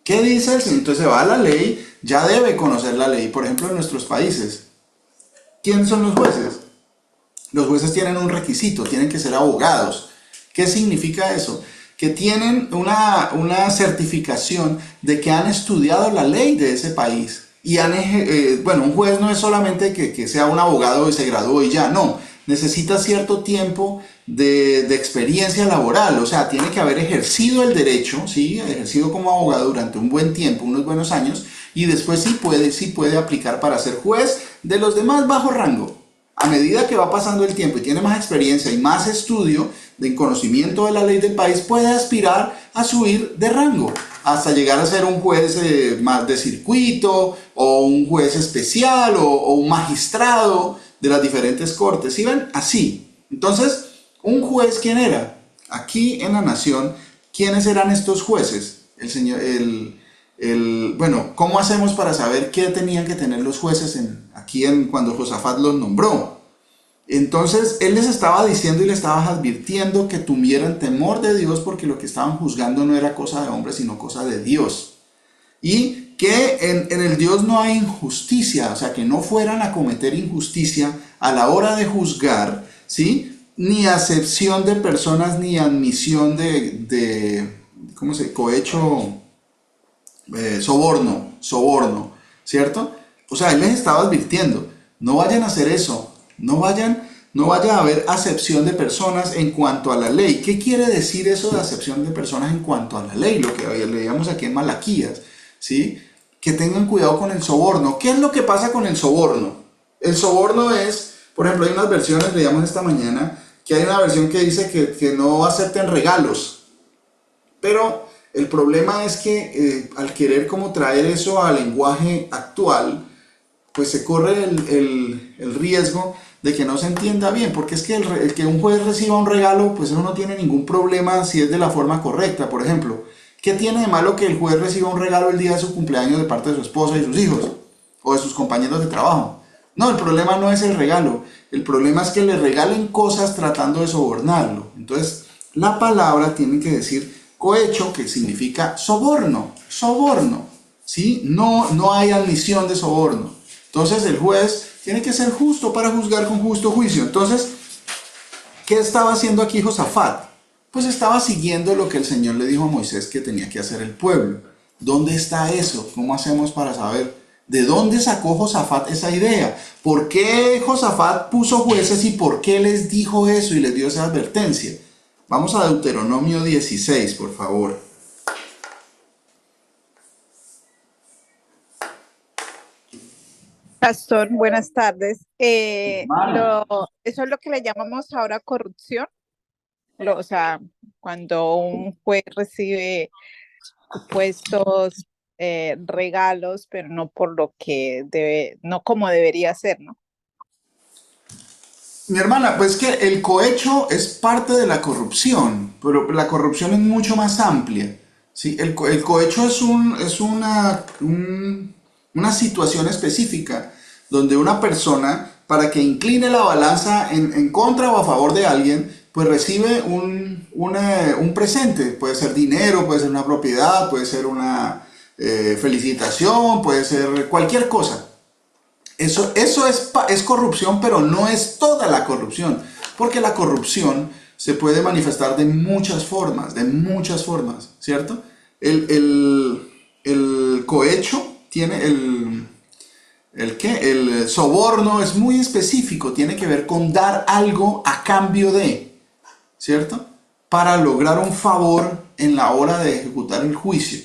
¿Qué dice el Señor? Entonces se va a la ley, ya debe conocer la ley. Por ejemplo, en nuestros países, ¿quiénes son los jueces? Los jueces tienen un requisito, tienen que ser abogados. ¿Qué significa eso? Que tienen una certificación de que han estudiado la ley de ese país. Y un juez no es solamente que sea un abogado y se graduó y ya, no. Necesita cierto tiempo de experiencia laboral, o sea, tiene que haber ejercido el derecho, ¿sí? Ejercido como abogado durante un buen tiempo, unos buenos años, y después sí puede aplicar para ser juez de los de más bajo rango. A medida que va pasando el tiempo y tiene más experiencia y más estudio de conocimiento de la ley del país, puede aspirar a subir de rango hasta llegar a ser un juez más de circuito o un juez especial o un magistrado de las diferentes cortes. ¿Sí ven? Así. Entonces, ¿un juez quién era? Aquí en la nación, ¿quiénes eran estos jueces? bueno, ¿cómo hacemos para saber qué tenían que tener los jueces cuando Josafat los nombró? Entonces él les estaba diciendo y les estaba advirtiendo que tuvieran temor de Dios porque lo que estaban juzgando no era cosa de hombre, sino cosa de Dios. Y que en el Dios no hay injusticia, o sea, que no fueran a cometer injusticia a la hora de juzgar, ¿sí? Ni acepción de personas, ni admisión ¿cómo se dice? Cohecho, soborno, ¿cierto? O sea, él les estaba advirtiendo, no vayan a hacer eso, no vaya a haber acepción de personas en cuanto a la ley. ¿Qué quiere decir eso de acepción de personas en cuanto a la ley? Lo que leíamos aquí en Malaquías, ¿sí? Que tengan cuidado con el soborno. ¿Qué es lo que pasa con el soborno? El soborno es, por ejemplo, hay unas versiones, leíamos esta mañana, que hay una versión que dice que no acepten regalos, pero el problema es que al querer como traer eso al lenguaje actual, pues se corre el riesgo de que no se entienda bien, porque es que el que un juez reciba un regalo, pues eso no tiene ningún problema si es de la forma correcta. Por ejemplo, ¿qué tiene de malo que el juez reciba un regalo el día de su cumpleaños de parte de su esposa y sus hijos? O de sus compañeros de trabajo. No, el problema no es el regalo, el problema es que le regalen cosas tratando de sobornarlo. Entonces, la palabra tiene que decir cohecho, que significa soborno, ¿sí? No hay admisión de soborno. Entonces el juez tiene que ser justo para juzgar con justo juicio. Entonces, ¿qué estaba haciendo aquí Josafat? Pues estaba siguiendo lo que el Señor le dijo a Moisés que tenía que hacer el pueblo. ¿Dónde está eso? ¿Cómo hacemos para saber? ¿De dónde sacó Josafat esa idea? ¿Por qué Josafat puso jueces y por qué les dijo eso y les dio esa advertencia? Vamos a Deuteronomio 16, por favor. Pastor, buenas tardes. Hermana. Eso es lo que le llamamos ahora corrupción. O sea, cuando un juez recibe supuestos regalos, pero no por lo que debe, no como debería ser, ¿no? Mi hermana, pues que el cohecho es parte de la corrupción, pero la corrupción es mucho más amplia. ¿Sí? El cohecho es una situación específica donde una persona, para que incline la balanza en contra o a favor de alguien, pues recibe un presente. Puede ser dinero, puede ser una propiedad, puede ser una felicitación, puede ser cualquier cosa. Eso es corrupción, pero no es toda la corrupción, porque la corrupción se puede manifestar de muchas formas, ¿cierto? El cohecho tiene el soborno es muy específico, tiene que ver con dar algo a cambio de, ¿cierto? Para lograr un favor en la hora de ejecutar el juicio.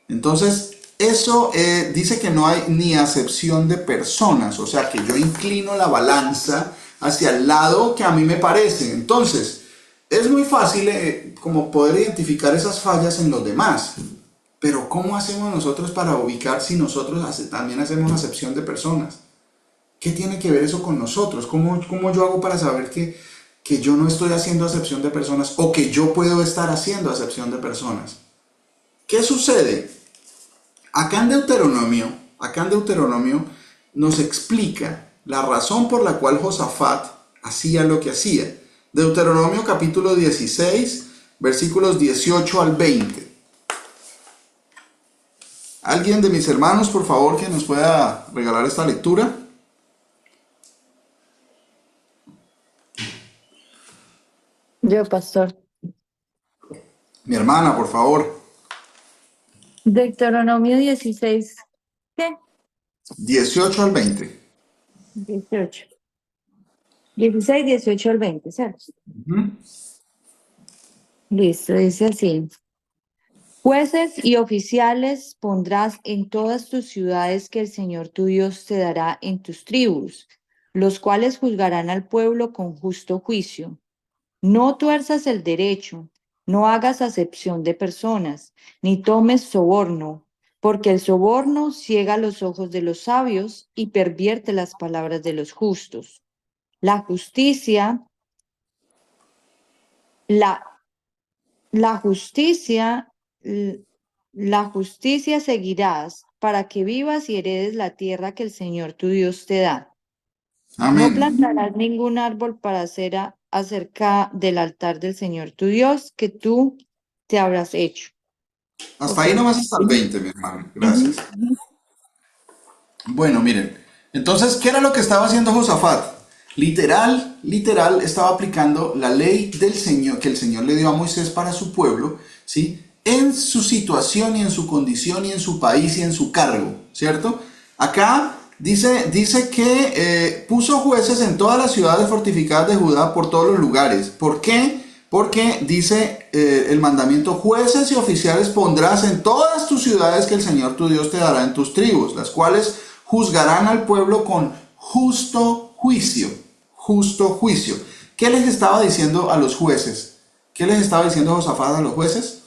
Entonces, eso dice que no hay ni acepción de personas, o sea que yo inclino la balanza hacia el lado que a mí me parece. Entonces, es muy fácil como poder identificar esas fallas en los demás, pero ¿cómo hacemos nosotros para ubicar si nosotros también hacemos acepción de personas? ¿Qué tiene que ver eso con nosotros? ¿Cómo yo hago para saber que yo no estoy haciendo acepción de personas o que yo puedo estar haciendo acepción de personas? ¿Qué sucede? Acá en Deuteronomio nos explica la razón por la cual Josafat hacía lo que hacía. Deuteronomio capítulo 16, versículos 18 al 20. ¿Alguien de mis hermanos, por favor, que nos pueda regalar esta lectura? Yo, pastor. Mi hermana, por favor. Deuteronomio 16, ¿qué? 18 al 20. 18. 16, 18 al 20, ¿cierto? Listo, dice así. Jueces y oficiales pondrás en todas tus ciudades que el Señor tu Dios te dará en tus tribus, los cuales juzgarán al pueblo con justo juicio. No tuerzas el derecho, no hagas acepción de personas, ni tomes soborno, porque el soborno ciega los ojos de los sabios y pervierte las palabras de los justos. La justicia, la, la justicia La justicia seguirás para que vivas y heredes la tierra que el Señor tu Dios te da. No Amén. plantarás ningún árbol para cera acerca del altar del Señor tu Dios que tú te habrás hecho. Hasta Ok. ahí nomás hasta el 20, mi hermano. Gracias. Ujú. Bueno, miren, entonces, ¿qué era lo que estaba haciendo Josafat? Literal, estaba aplicando la ley del Señor, que el Señor le dio a Moisés para su pueblo, ¿sí? En su situación y en su condición y en su país y en su cargo, ¿cierto? Acá dice que puso jueces en todas las ciudades fortificadas de Judá por todos los lugares. ¿Por qué? Porque dice el mandamiento, jueces y oficiales pondrás en todas tus ciudades que el Señor tu Dios te dará en tus tribus, las cuales juzgarán al pueblo con justo juicio. Justo juicio. ¿Qué les estaba diciendo a los jueces? ¿Qué les estaba diciendo Josafat a los jueces?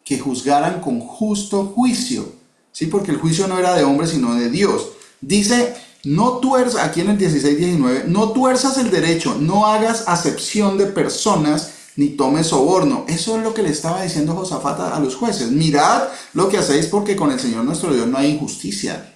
Que juzgaran con justo juicio. ¿Sí? Porque el juicio no era de hombre, sino de Dios. Dice, no tuerzas, aquí en el 16-19, no tuerzas el derecho, no hagas acepción de personas, ni tomes soborno. Eso es lo que le estaba diciendo Josafat a los jueces. Mirad lo que hacéis, porque con el Señor nuestro Dios no hay injusticia,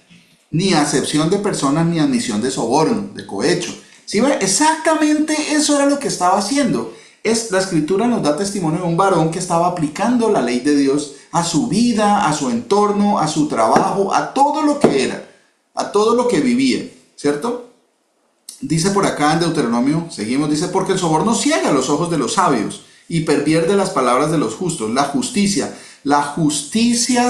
ni acepción de personas, ni admisión de soborno, de cohecho. ¿Sí ve? Exactamente eso era lo que estaba haciendo. La escritura nos da testimonio de un varón que estaba aplicando la ley de Dios a su vida, a su entorno, a su trabajo, a todo lo que era, a todo lo que vivía, ¿cierto? Dice por acá en Deuteronomio, seguimos, dice, porque el soborno ciega los ojos de los sabios y pervierte las palabras de los justos. La justicia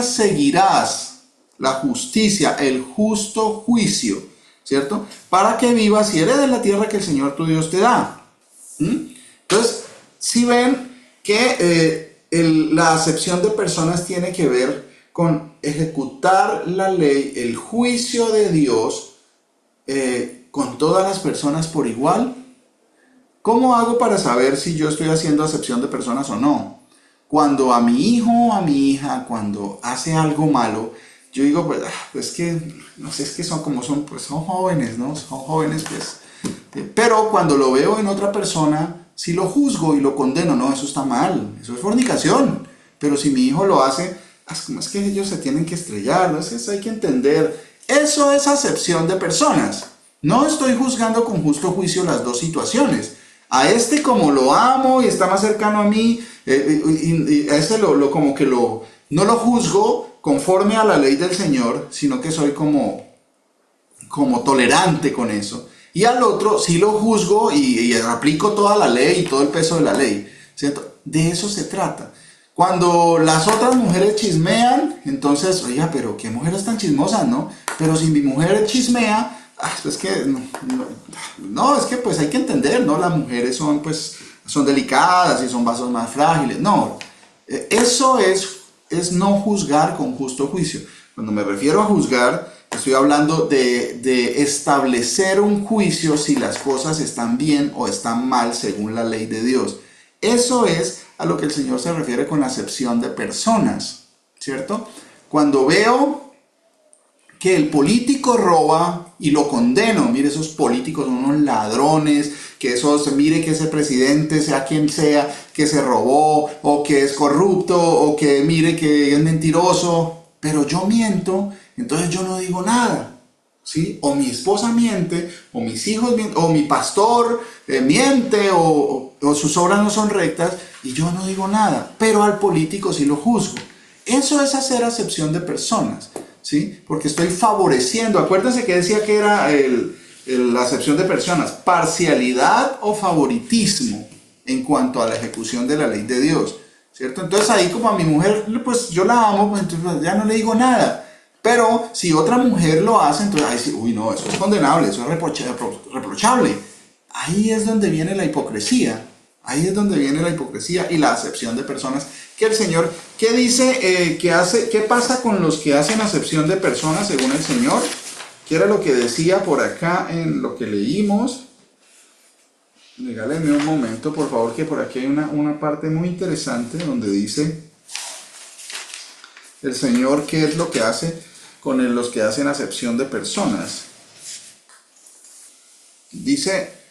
seguirás, la justicia, el justo juicio, ¿cierto? Para que vivas y heredes la tierra que el Señor tu Dios te da. Entonces, si ven que la acepción de personas tiene que ver con ejecutar la ley, el juicio de Dios, con todas las personas por igual. ¿Cómo hago para saber si yo estoy haciendo acepción de personas o no? Cuando a mi hijo o a mi hija, cuando hace algo malo, yo digo, pues que, no sé, es que son como son, pues son jóvenes, ¿no? Son jóvenes, pues. Pero cuando lo veo en otra persona, si lo juzgo y lo condeno, no, eso está mal, eso es fornicación. Pero si mi hijo lo hace, como es que ellos se tienen que estrellar, ¿no? Eso hay que entender. Eso es acepción de personas. No estoy juzgando con justo juicio las dos situaciones. A este como lo amo y está más cercano a mí, y a este como que no lo juzgo conforme a la ley del Señor, sino que soy como tolerante con eso. Y al otro sí lo juzgo y aplico toda la ley y todo el peso de la ley, ¿cierto? De eso se trata. Cuando las otras mujeres chismean, entonces, oiga, pero qué mujeres tan chismosas, ¿no? Pero si mi mujer chismea, es que no, es que pues hay que entender, ¿no? Las mujeres son delicadas y son vasos más frágiles. No, eso es no juzgar con justo juicio. Cuando me refiero a juzgar, estoy hablando de establecer un juicio si las cosas están bien o están mal según la ley de Dios. Eso es a lo que el Señor se refiere con la acepción de personas, ¿cierto? Cuando veo que el político roba y lo condeno, mire, esos políticos son unos ladrones, mire que ese presidente, sea quien sea, que se robó, o que es corrupto, o que mire que es mentiroso, pero yo miento, entonces yo no digo nada, ¿sí? O mi esposa miente, o mis hijos mienten, o mi pastor miente, o sus obras no son rectas, y yo no digo nada, pero al político sí lo juzgo. Eso es hacer acepción de personas, ¿sí? Porque estoy favoreciendo. Acuérdense que decía que era la acepción de personas, parcialidad o favoritismo en cuanto a la ejecución de la ley de Dios, ¿cierto? Entonces ahí como a mi mujer, pues yo la amo, pues entonces ya no le digo nada. Pero si otra mujer lo hace, entonces ahí sí, uy, no, eso es condenable, eso es reprochable. Ahí es donde viene la hipocresía. Ahí es donde viene la hipocresía y la acepción de personas que el Señor, ¿qué dice que hace? ¿Qué pasa con los que hacen acepción de personas según el Señor? ¿Qué era lo que decía por acá en lo que leímos? Regálenme un momento, por favor, que por aquí hay una parte muy interesante donde dice el Señor qué es lo que hace con los que hacen acepción de personas. Dice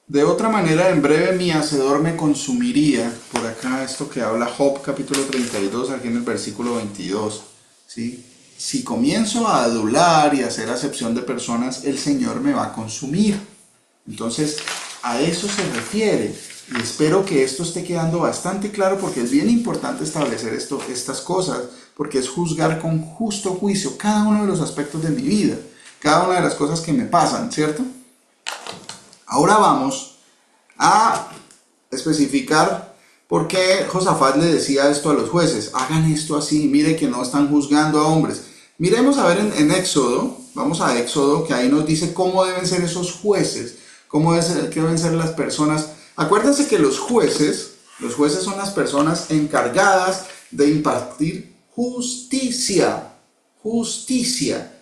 De otra manera, en breve mi hacedor me consumiría. Por acá esto que habla Job capítulo 32, aquí en el versículo 22. ¿Sí? Si comienzo a adular y a hacer acepción de personas, el Señor me va a consumir. Entonces, a eso se refiere. Y espero que esto esté quedando bastante claro porque es bien importante establecer estas cosas, porque es juzgar con justo juicio cada uno de los aspectos de mi vida, cada una de las cosas que me pasan, ¿cierto? Ahora vamos a especificar por qué Josafat le decía esto a los jueces. Hagan esto así, mire que no están juzgando a hombres. Miremos a ver en Éxodo, vamos a Éxodo, que ahí nos dice cómo deben ser esos jueces, cómo deben ser las personas. Acuérdense que los jueces son las personas encargadas de impartir justicia. ¿Justicia?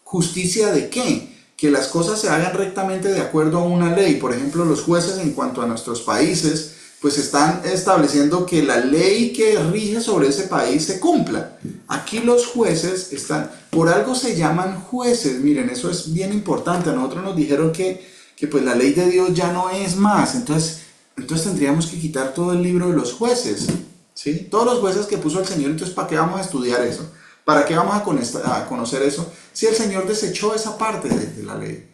¿Justicia de qué? Que las cosas se hagan rectamente de acuerdo a una ley. Por ejemplo, los jueces en cuanto a nuestros países, pues están estableciendo que la ley que rige sobre ese país se cumpla. Aquí los jueces por algo se llaman jueces. Miren, eso es bien importante. A nosotros nos dijeron que pues la ley de Dios ya no es más. Entonces tendríamos que quitar todo el libro de los jueces, ¿sí? Todos los jueces que puso el Señor. Entonces, ¿para qué vamos a estudiar eso? ¿Para qué vamos a conocer eso si el Señor desechó esa parte de la ley?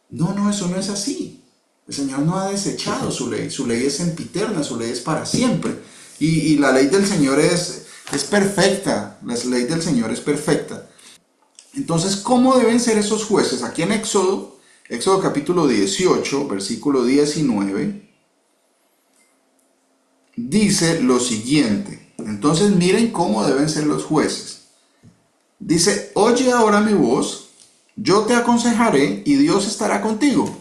No, eso no es así. El Señor no ha desechado su ley es sempiterna, su ley es para siempre. Y la ley del Señor es perfecta, la ley del Señor es perfecta. Entonces, ¿cómo deben ser esos jueces? Aquí en Éxodo capítulo 18, versículo 19, dice lo siguiente. Entonces, miren cómo deben ser los jueces. Dice, oye ahora mi voz, yo te aconsejaré y Dios estará contigo.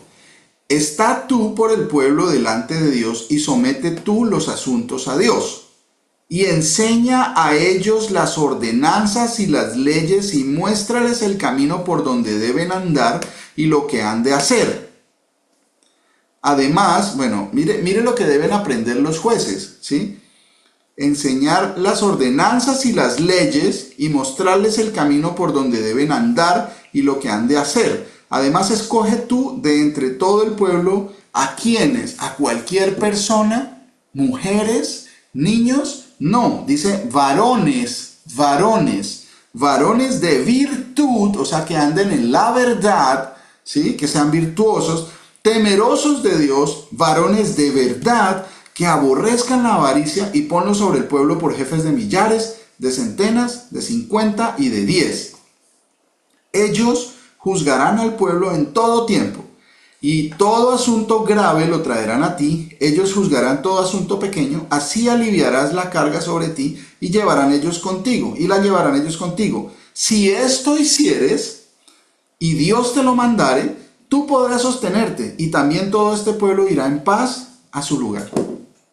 Está tú por el pueblo delante de Dios y somete tú los asuntos a Dios. Y enseña a ellos las ordenanzas y las leyes y muéstrales el camino por donde deben andar y lo que han de hacer. Además, mire lo que deben aprender los jueces, ¿sí? Enseñar las ordenanzas y las leyes y mostrarles el camino por donde deben andar y lo que han de hacer. Además, escoge tú de entre todo el pueblo a quienes, a cualquier persona, mujeres, niños, no, dice varones de virtud, o sea, que anden en la verdad, ¿sí? Que sean virtuosos, temerosos de Dios, varones de verdad, que aborrezcan la avaricia y ponlos sobre el pueblo por jefes de millares, de centenas, de 50 y de 10. Ellos juzgarán al pueblo en todo tiempo, y todo asunto grave lo traerán a ti. Ellos juzgarán todo asunto pequeño, así aliviarás la carga sobre ti, y la llevarán ellos contigo. Si esto hicieres, y Dios te lo mandare, tú podrás sostenerte, y también todo este pueblo irá en paz a su lugar.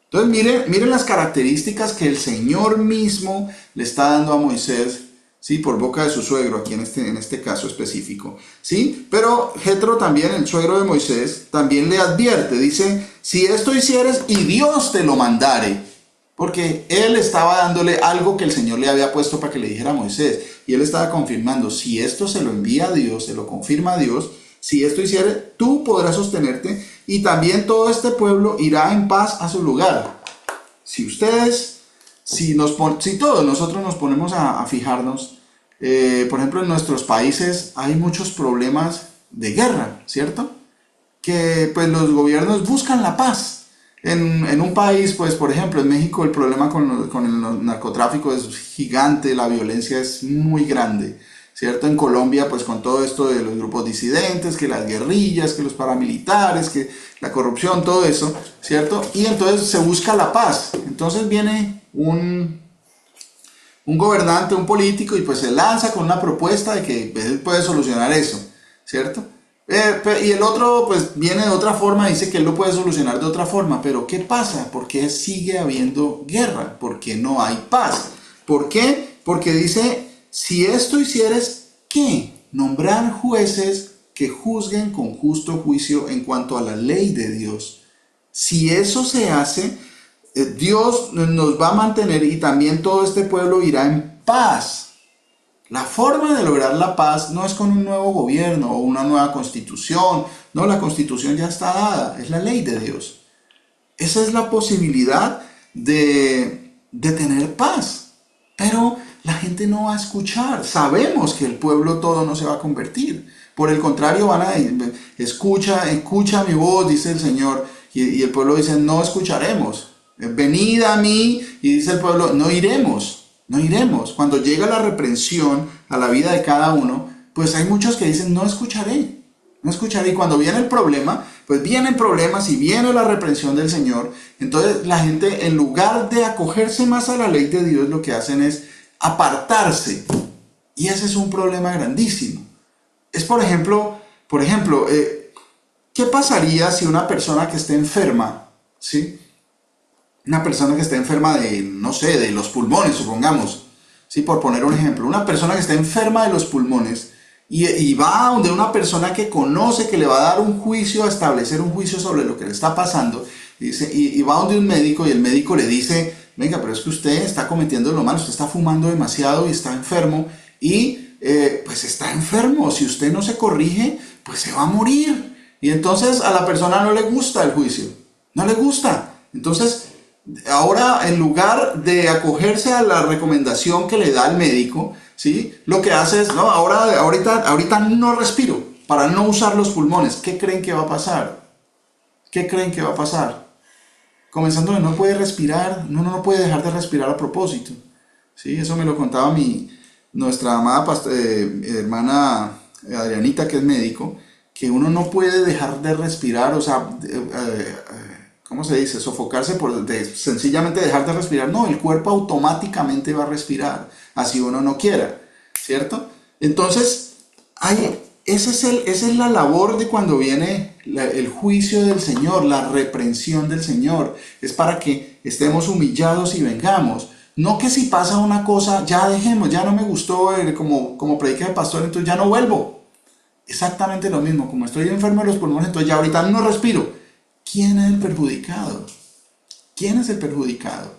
Entonces miren las características que el Señor mismo le está dando a Moisés, ¿sí? Por boca de su suegro, aquí en este caso específico, ¿sí? Pero Jetro también, el suegro de Moisés, también le advierte, dice, si esto hicieres y Dios te lo mandare, porque él estaba dándole algo que el Señor le había puesto para que le dijera a Moisés, y él estaba confirmando, si esto se lo envía a Dios, se lo confirma a Dios, si esto hiciere, tú podrás sostenerte y también todo este pueblo irá en paz a su lugar. Si todos nosotros nos ponemos a fijarnos, por ejemplo, en nuestros países hay muchos problemas de guerra, ¿cierto? Que pues los gobiernos buscan la paz. En un país, pues por ejemplo, en México el problema con el narcotráfico es gigante, la violencia es muy grande, ¿cierto? En Colombia, pues con todo esto de los grupos disidentes, que las guerrillas, que los paramilitares, que la corrupción, todo eso, ¿cierto? Y entonces se busca la paz. Entonces viene un gobernante, un político, y pues se lanza con una propuesta de que él puede solucionar eso, ¿cierto? Y el otro pues viene de otra forma, dice que él lo puede solucionar de otra forma, pero ¿qué pasa? ¿Por qué sigue habiendo guerra? ¿Por qué no hay paz? ¿Por qué? Porque dice, si esto hicieres, ¿qué? Nombrar jueces que juzguen con justo juicio en cuanto a la ley de Dios. Si eso se hace, Dios nos va a mantener y también todo este pueblo irá en paz. La forma de lograr la paz no es con un nuevo gobierno o una nueva constitución. No, la constitución ya está dada, es la ley de Dios. Esa es la posibilidad de tener paz. Pero la gente no va a escuchar. Sabemos que el pueblo todo no se va a convertir. Por el contrario, van a escucha mi voz, dice el Señor. Y el pueblo dice, no escucharemos. Venid a mí, y dice el pueblo, no iremos. No iremos. Cuando llega la reprensión a la vida de cada uno, pues hay muchos que dicen, no escucharé. No escucharé. Y cuando viene el problema, pues vienen problemas y viene la reprensión del Señor. Entonces la gente, en lugar de acogerse más a la ley de Dios, lo que hacen es apartarse. Y ese es un problema grandísimo. Es por ejemplo, ¿qué pasaría si una persona que esté enferma, ¿sí? Una persona que esté enferma de, no sé, de los pulmones, supongamos, ¿sí? Por poner un ejemplo, una persona que esté enferma de los pulmones y va donde una persona que conoce, que le va a dar un juicio, a establecer un juicio sobre lo que le está pasando, y va donde un médico y el médico le dice, venga, pero es que usted está cometiendo lo malo, usted está fumando demasiado y está enfermo, y pues está enfermo, si usted no se corrige, pues se va a morir. Y entonces a la persona no le gusta el juicio, no le gusta. Entonces, ahora, en lugar de acogerse a la recomendación que le da el médico, ¿sí? Lo que hace es, no, ahorita no respiro para no usar los pulmones. ¿Qué creen que va a pasar? ¿Qué creen que va a pasar? Comenzando de no puede respirar, no puede dejar de respirar a propósito. ¿Sí? Eso me lo contaba nuestra amada hermana Adrianita, que es médico, que uno no puede dejar de respirar, o sea, ¿cómo se dice? Sofocarse sencillamente dejar de respirar. No, el cuerpo automáticamente va a respirar, así uno no quiera, ¿cierto? Entonces, esa es la labor de cuando viene el juicio del Señor, la reprensión del Señor. Es para que estemos humillados y vengamos. No que si pasa una cosa, ya dejemos, ya no me gustó, como predica el pastor, entonces ya no vuelvo. Exactamente lo mismo, como estoy enfermo de los pulmones, entonces ya ahorita no respiro. ¿Quién es el perjudicado? ¿Quién es el perjudicado?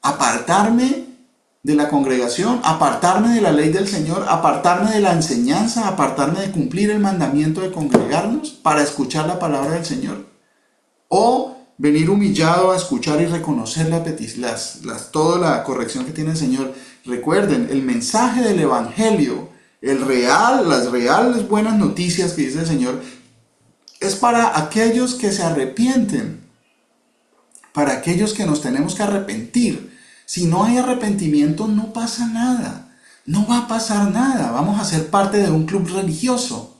Apartarme de la congregación, apartarme de la ley del Señor, apartarme de la enseñanza, apartarme de cumplir el mandamiento de congregarnos para escuchar la palabra del Señor. O venir humillado a escuchar y reconocer toda la corrección que tiene el Señor. Recuerden, el mensaje del Evangelio, las reales buenas noticias que dice el Señor, es para aquellos que se arrepienten, para aquellos que nos tenemos que arrepentir. Si no hay arrepentimiento, no pasa nada, no va a pasar nada. Vamos a ser parte de un club religioso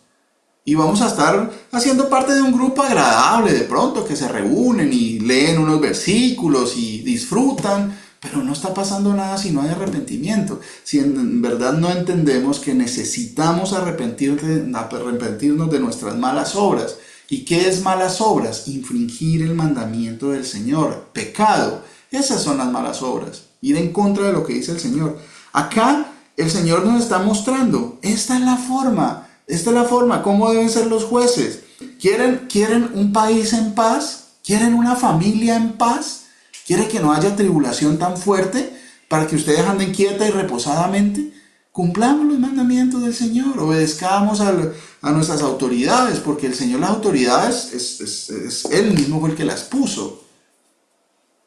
y vamos a estar haciendo parte de un grupo agradable de pronto, que se reúnen y leen unos versículos y disfrutan, pero no está pasando nada si no hay arrepentimiento. Si en verdad no entendemos que necesitamos arrepentirnos de nuestras malas obras. ¿Y qué es malas obras? Infringir el mandamiento del Señor. Pecado. Esas son las malas obras. Ir en contra de lo que dice el Señor. Acá el Señor nos está mostrando. Esta es la forma. Esta es la forma. ¿Cómo deben ser los jueces? ¿Quieren un país en paz? ¿Quieren una familia en paz? ¿Quieren que no haya tribulación tan fuerte para que ustedes anden quieta y reposadamente? Cumplamos los mandamientos del Señor, obedezcamos a nuestras autoridades, porque el Señor, las autoridades, es Él mismo fue el que las puso.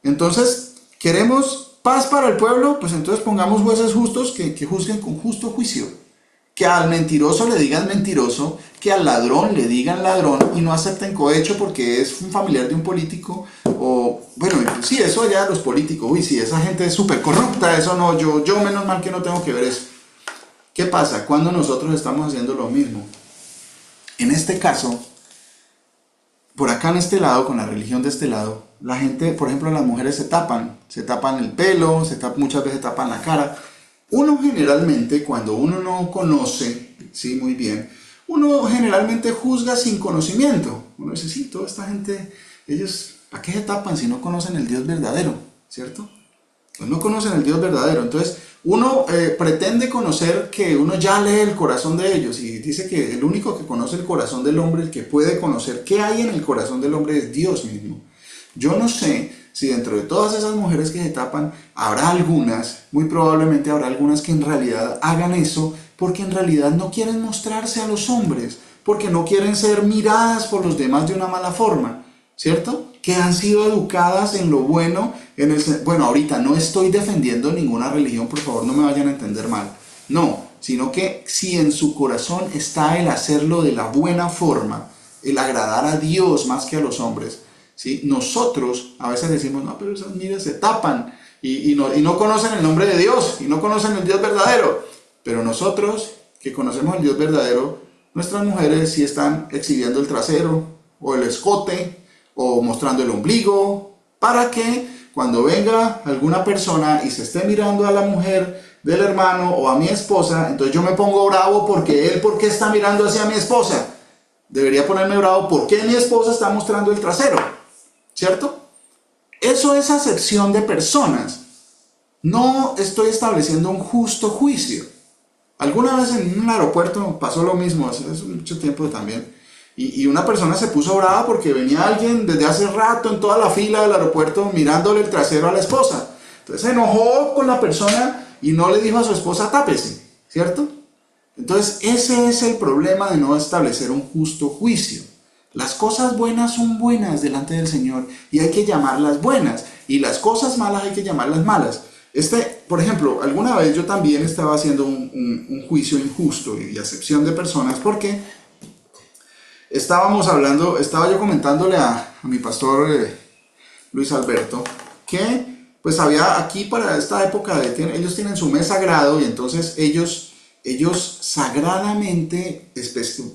Entonces, ¿queremos paz para el pueblo? Pues entonces pongamos jueces justos que juzguen con justo juicio. Que al mentiroso le digan mentiroso, que al ladrón le digan ladrón y no acepten cohecho porque es un familiar de un político. O, bueno, sí, eso ya los políticos, uy, sí, esa gente es súper corrupta, eso no, yo menos mal que no tengo que ver eso. ¿Qué pasa cuando nosotros estamos haciendo lo mismo? En este caso, por acá en este lado, con la religión de este lado, la gente, por ejemplo, las mujeres se tapan el pelo, muchas veces tapan la cara. Uno generalmente, cuando uno no conoce, sí, muy bien, uno generalmente juzga sin conocimiento. Uno dice, sí, toda esta gente, ellos, ¿a qué se tapan si no conocen el Dios verdadero? ¿Cierto? Pues no conocen el Dios verdadero. Entonces, uno pretende conocer, que uno ya lee el corazón de ellos y dice que el único que conoce el corazón del hombre, el que puede conocer qué hay en el corazón del hombre, es Dios mismo. Yo no sé si dentro de todas esas mujeres que se tapan, habrá algunas, muy probablemente habrá algunas que en realidad hagan eso porque en realidad no quieren mostrarse a los hombres, porque no quieren ser miradas por los demás de una mala forma, ¿cierto? Que han sido educadas en lo bueno, bueno, ahorita no estoy defendiendo ninguna religión, por favor no me vayan a entender mal, no, sino que si en su corazón está el hacerlo de la buena forma, el agradar a Dios más que a los hombres, ¿sí? Nosotros a veces decimos, no, pero esas niñas se tapan y no conocen el nombre de Dios, y no conocen el Dios verdadero, pero nosotros que conocemos el Dios verdadero, nuestras mujeres sí están exhibiendo el trasero, o el escote, o mostrando el ombligo, para que cuando venga alguna persona y se esté mirando a la mujer del hermano o a mi esposa, entonces yo me pongo bravo porque él, ¿por qué está mirando hacia mi esposa? Debería ponerme bravo porque mi esposa está mostrando el trasero, ¿cierto? Eso es acepción de personas. No estoy estableciendo un justo juicio. Alguna vez en un aeropuerto pasó lo mismo, hace mucho tiempo también, y una persona se puso brava porque venía alguien desde hace rato en toda la fila del aeropuerto mirándole el trasero a la esposa. Entonces se enojó con la persona y no le dijo a su esposa tápese, ¿cierto? Entonces ese es el problema de no establecer un justo juicio. Las cosas buenas son buenas delante del Señor y hay que llamarlas buenas, y las cosas malas hay que llamarlas malas. Por ejemplo, alguna vez yo también estaba haciendo un juicio injusto y acepción de personas porque estaba yo comentándole a mi pastor Luis Alberto que pues había aquí para esta época, ellos tienen su mes sagrado y entonces ellos sagradamente,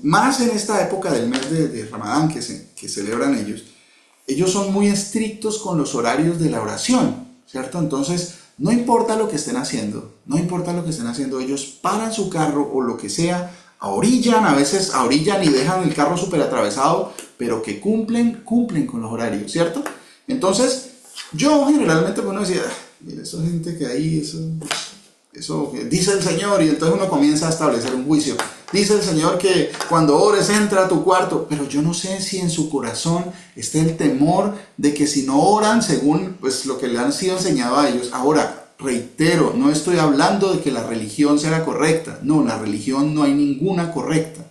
más en esta época del mes de Ramadán que celebran ellos son muy estrictos con los horarios de la oración, ¿cierto? Entonces no importa lo que estén haciendo, ellos paran su carro o lo que sea, a veces orillan y dejan el carro súper atravesado, pero que cumplen con los horarios, ¿cierto? Entonces, yo generalmente uno decía, mira, esa gente que ahí, eso que dice el Señor, y entonces uno comienza a establecer un juicio. Dice el Señor que cuando ores entra a tu cuarto, pero yo no sé si en su corazón está el temor de que si no oran según pues lo que le han sido enseñado a ellos. Ahora, reitero, no estoy hablando de que la religión sea la correcta. No, la religión no hay ninguna correcta.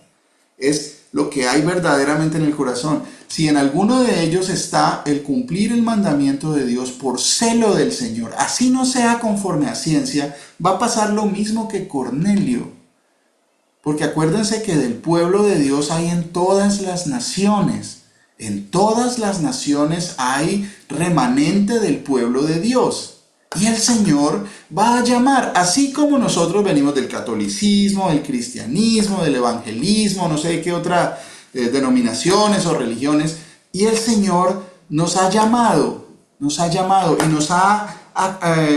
Es lo que hay verdaderamente en el corazón. Si en alguno de ellos está el cumplir el mandamiento de Dios por celo del Señor, así no sea conforme a ciencia, va a pasar lo mismo que Cornelio. Porque acuérdense que del pueblo de Dios hay en todas las naciones. En todas las naciones hay remanente del pueblo de Dios. Y el Señor va a llamar, así como nosotros venimos del catolicismo, del cristianismo, del evangelismo, no sé qué otras denominaciones o religiones, y el Señor nos ha llamado y nos ha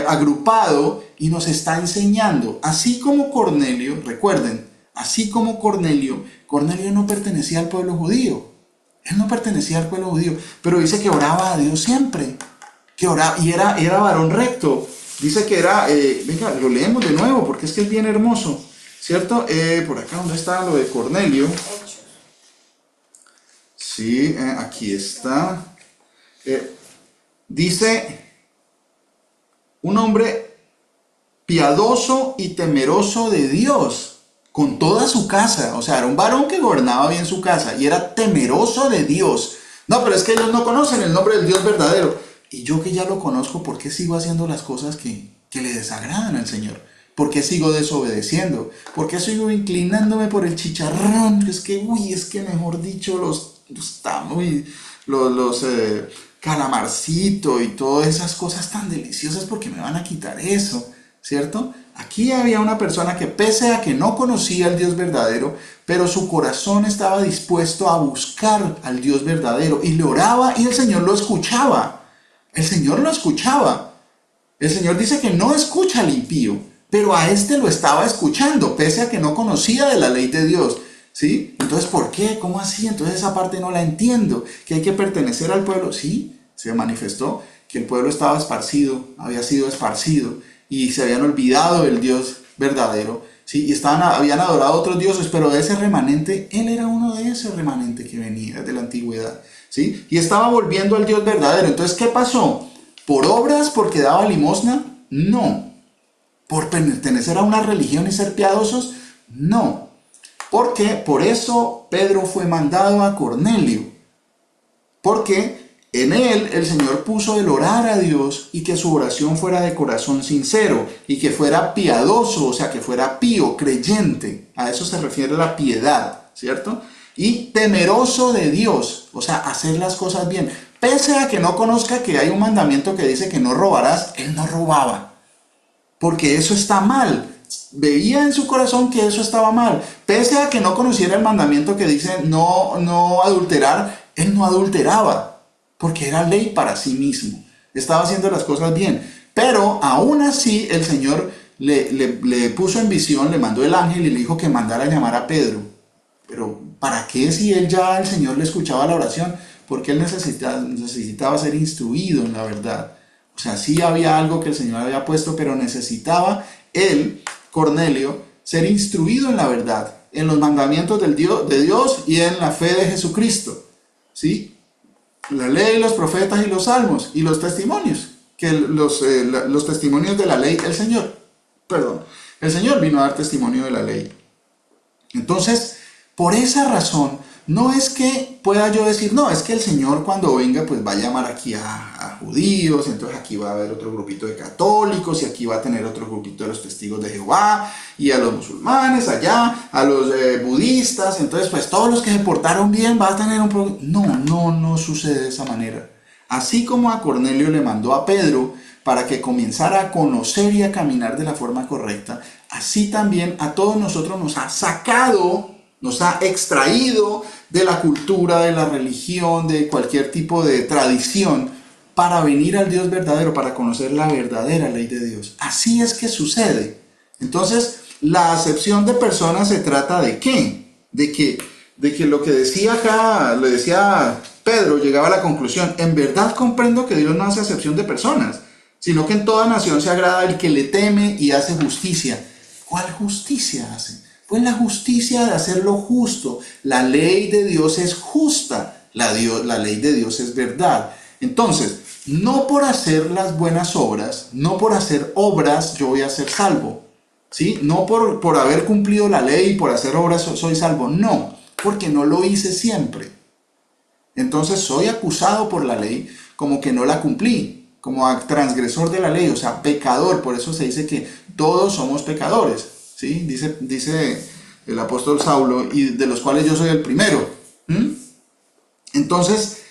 agrupado y nos está enseñando. Así como Cornelio, recuerden, así como Cornelio no pertenecía al pueblo judío. Él no pertenecía al pueblo judío, pero dice que oraba a Dios siempre. Que oraba, y era varón recto. Dice que era, venga, lo leemos de nuevo porque es que es bien hermoso, ¿cierto? Por acá, ¿dónde está lo de Cornelio? Sí, aquí está. Dice, un hombre piadoso y temeroso de Dios, con toda su casa. O sea, era un varón que gobernaba bien su casa y era temeroso de Dios. No, pero es que ellos no conocen el nombre del Dios verdadero. Y yo que ya lo conozco, ¿por qué sigo haciendo las cosas que le desagradan al Señor? ¿Por qué sigo desobedeciendo? ¿Por qué sigo inclinándome por el chicharrón? Es que mejor dicho, los calamarcito y todas esas cosas tan deliciosas, porque me van a quitar eso, ¿cierto? Aquí había una persona que pese a que no conocía al Dios verdadero, pero su corazón estaba dispuesto a buscar al Dios verdadero y le oraba y el Señor lo escuchaba. El Señor lo escuchaba. El Señor dice que no escucha al impío, pero a este lo estaba escuchando, pese a que no conocía de la ley de Dios. ¿Sí? Entonces, ¿por qué? ¿Cómo así? Entonces esa parte no la entiendo. Que hay que pertenecer al pueblo. Sí, se manifestó que el pueblo estaba esparcido, había sido esparcido, y se habían olvidado del Dios verdadero. ¿Sí? Y habían adorado a otros dioses, pero de ese remanente, él era uno de ese remanente que venía de la antigüedad. ¿Sí? Y estaba volviendo al Dios verdadero. Entonces, ¿qué pasó? ¿Por obras, porque daba limosna? No. ¿Por pertenecer a una religión y ser piadosos? No. Porque por eso Pedro fue mandado a Cornelio. Porque en él el Señor puso el orar a Dios y que su oración fuera de corazón sincero y que fuera piadoso, o sea, que fuera pío, creyente. A eso se refiere la piedad, ¿cierto? Y temeroso de Dios, o sea, hacer las cosas bien. Pese a que no conozca que hay un mandamiento que dice que no robarás, él no robaba. Porque eso está mal. Veía en su corazón que eso estaba mal. Pese a que no conociera el mandamiento que dice no adulterar, él no adulteraba. Porque era ley para sí mismo. Estaba haciendo las cosas bien. Pero aún así el Señor le puso en visión, le mandó el ángel y le dijo que mandara a llamar a Pedro. Pero ¿para qué si él ya, el Señor le escuchaba la oración? Porque él necesitaba ser instruido en la verdad. O sea, sí había algo que el Señor había puesto, pero necesitaba él, Cornelio, ser instruido en la verdad, en los mandamientos de Dios y en la fe de Jesucristo. ¿Sí? La ley, los profetas y los salmos y los testimonios. Que los testimonios de la ley, el Señor vino a dar testimonio de la ley. Entonces, por esa razón, no es que pueda yo decir, no, es que el Señor cuando venga pues va a llamar aquí a judíos, entonces aquí va a haber otro grupito de católicos y aquí va a tener otro grupito de los testigos de Jehová y a los musulmanes allá, a los budistas, entonces pues todos los que se portaron bien va a tener un problema. No sucede de esa manera. Así como a Cornelio le mandó a Pedro para que comenzara a conocer y a caminar de la forma correcta, así también a todos nosotros nos ha sacado, nos ha extraído de la cultura, de la religión, de cualquier tipo de tradición, para venir al Dios verdadero, para conocer la verdadera ley de Dios. Así es que sucede. Entonces, la acepción de personas se trata de ¿qué? De que lo que decía acá, le decía Pedro, llegaba a la conclusión, en verdad comprendo que Dios no hace acepción de personas, sino que en toda nación se agrada el que le teme y hace justicia. ¿Cuál justicia hace? Pues la justicia de hacer lo justo. La ley de Dios es justa. La ley de Dios es verdad. Entonces, no por hacer las buenas obras, no por hacer obras yo voy a ser salvo. ¿Sí? No por haber cumplido la ley y por hacer obras soy salvo. No, porque no lo hice siempre. Entonces soy acusado por la ley como que no la cumplí, como transgresor de la ley, o sea, pecador. Por eso se dice que todos somos pecadores. ¿Sí? Dice el apóstol Saulo, y de los cuales yo soy el primero. Entonces,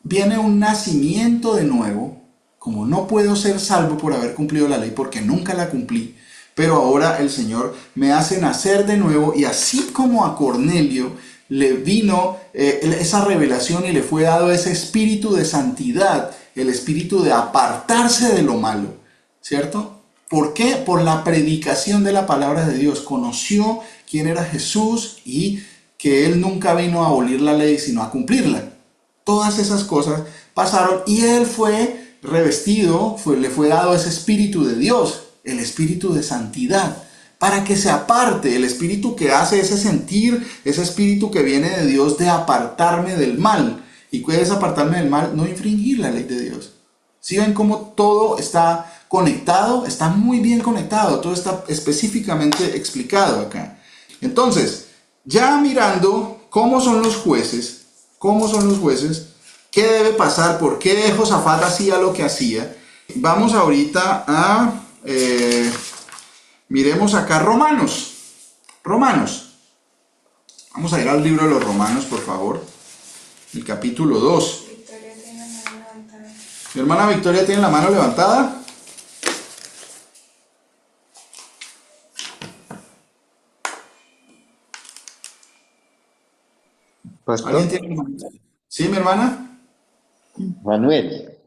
viene un nacimiento de nuevo, como no puedo ser salvo por haber cumplido la ley, porque nunca la cumplí, pero ahora el Señor me hace nacer de nuevo, y así como a Cornelio le vino esa revelación y le fue dado ese espíritu de santidad, el espíritu de apartarse de lo malo, ¿cierto? ¿Por qué? Por la predicación de la palabra de Dios. Conoció quién era Jesús y que Él nunca vino a abolir la ley, sino a cumplirla. Todas esas cosas pasaron y Él fue revestido, le fue dado ese espíritu de Dios, el espíritu de santidad, para que se aparte, el espíritu que hace ese sentir, ese espíritu que viene de Dios de apartarme del mal. ¿Y cuál es apartarme del mal? No infringir la ley de Dios. ¿Sí ven cómo todo está conectado? Está muy bien conectado, todo está específicamente explicado acá. Entonces, ya mirando cómo son los jueces, qué debe pasar, por qué Josafat hacía lo que hacía, vamos ahorita a, miremos acá Romanos. Vamos a ir al libro de los Romanos, por favor, el capítulo 2. Mi hermana Victoria tiene la mano levantada. Pastor ¿Alguien tiene? ¿Sí, mi hermana? Manuel.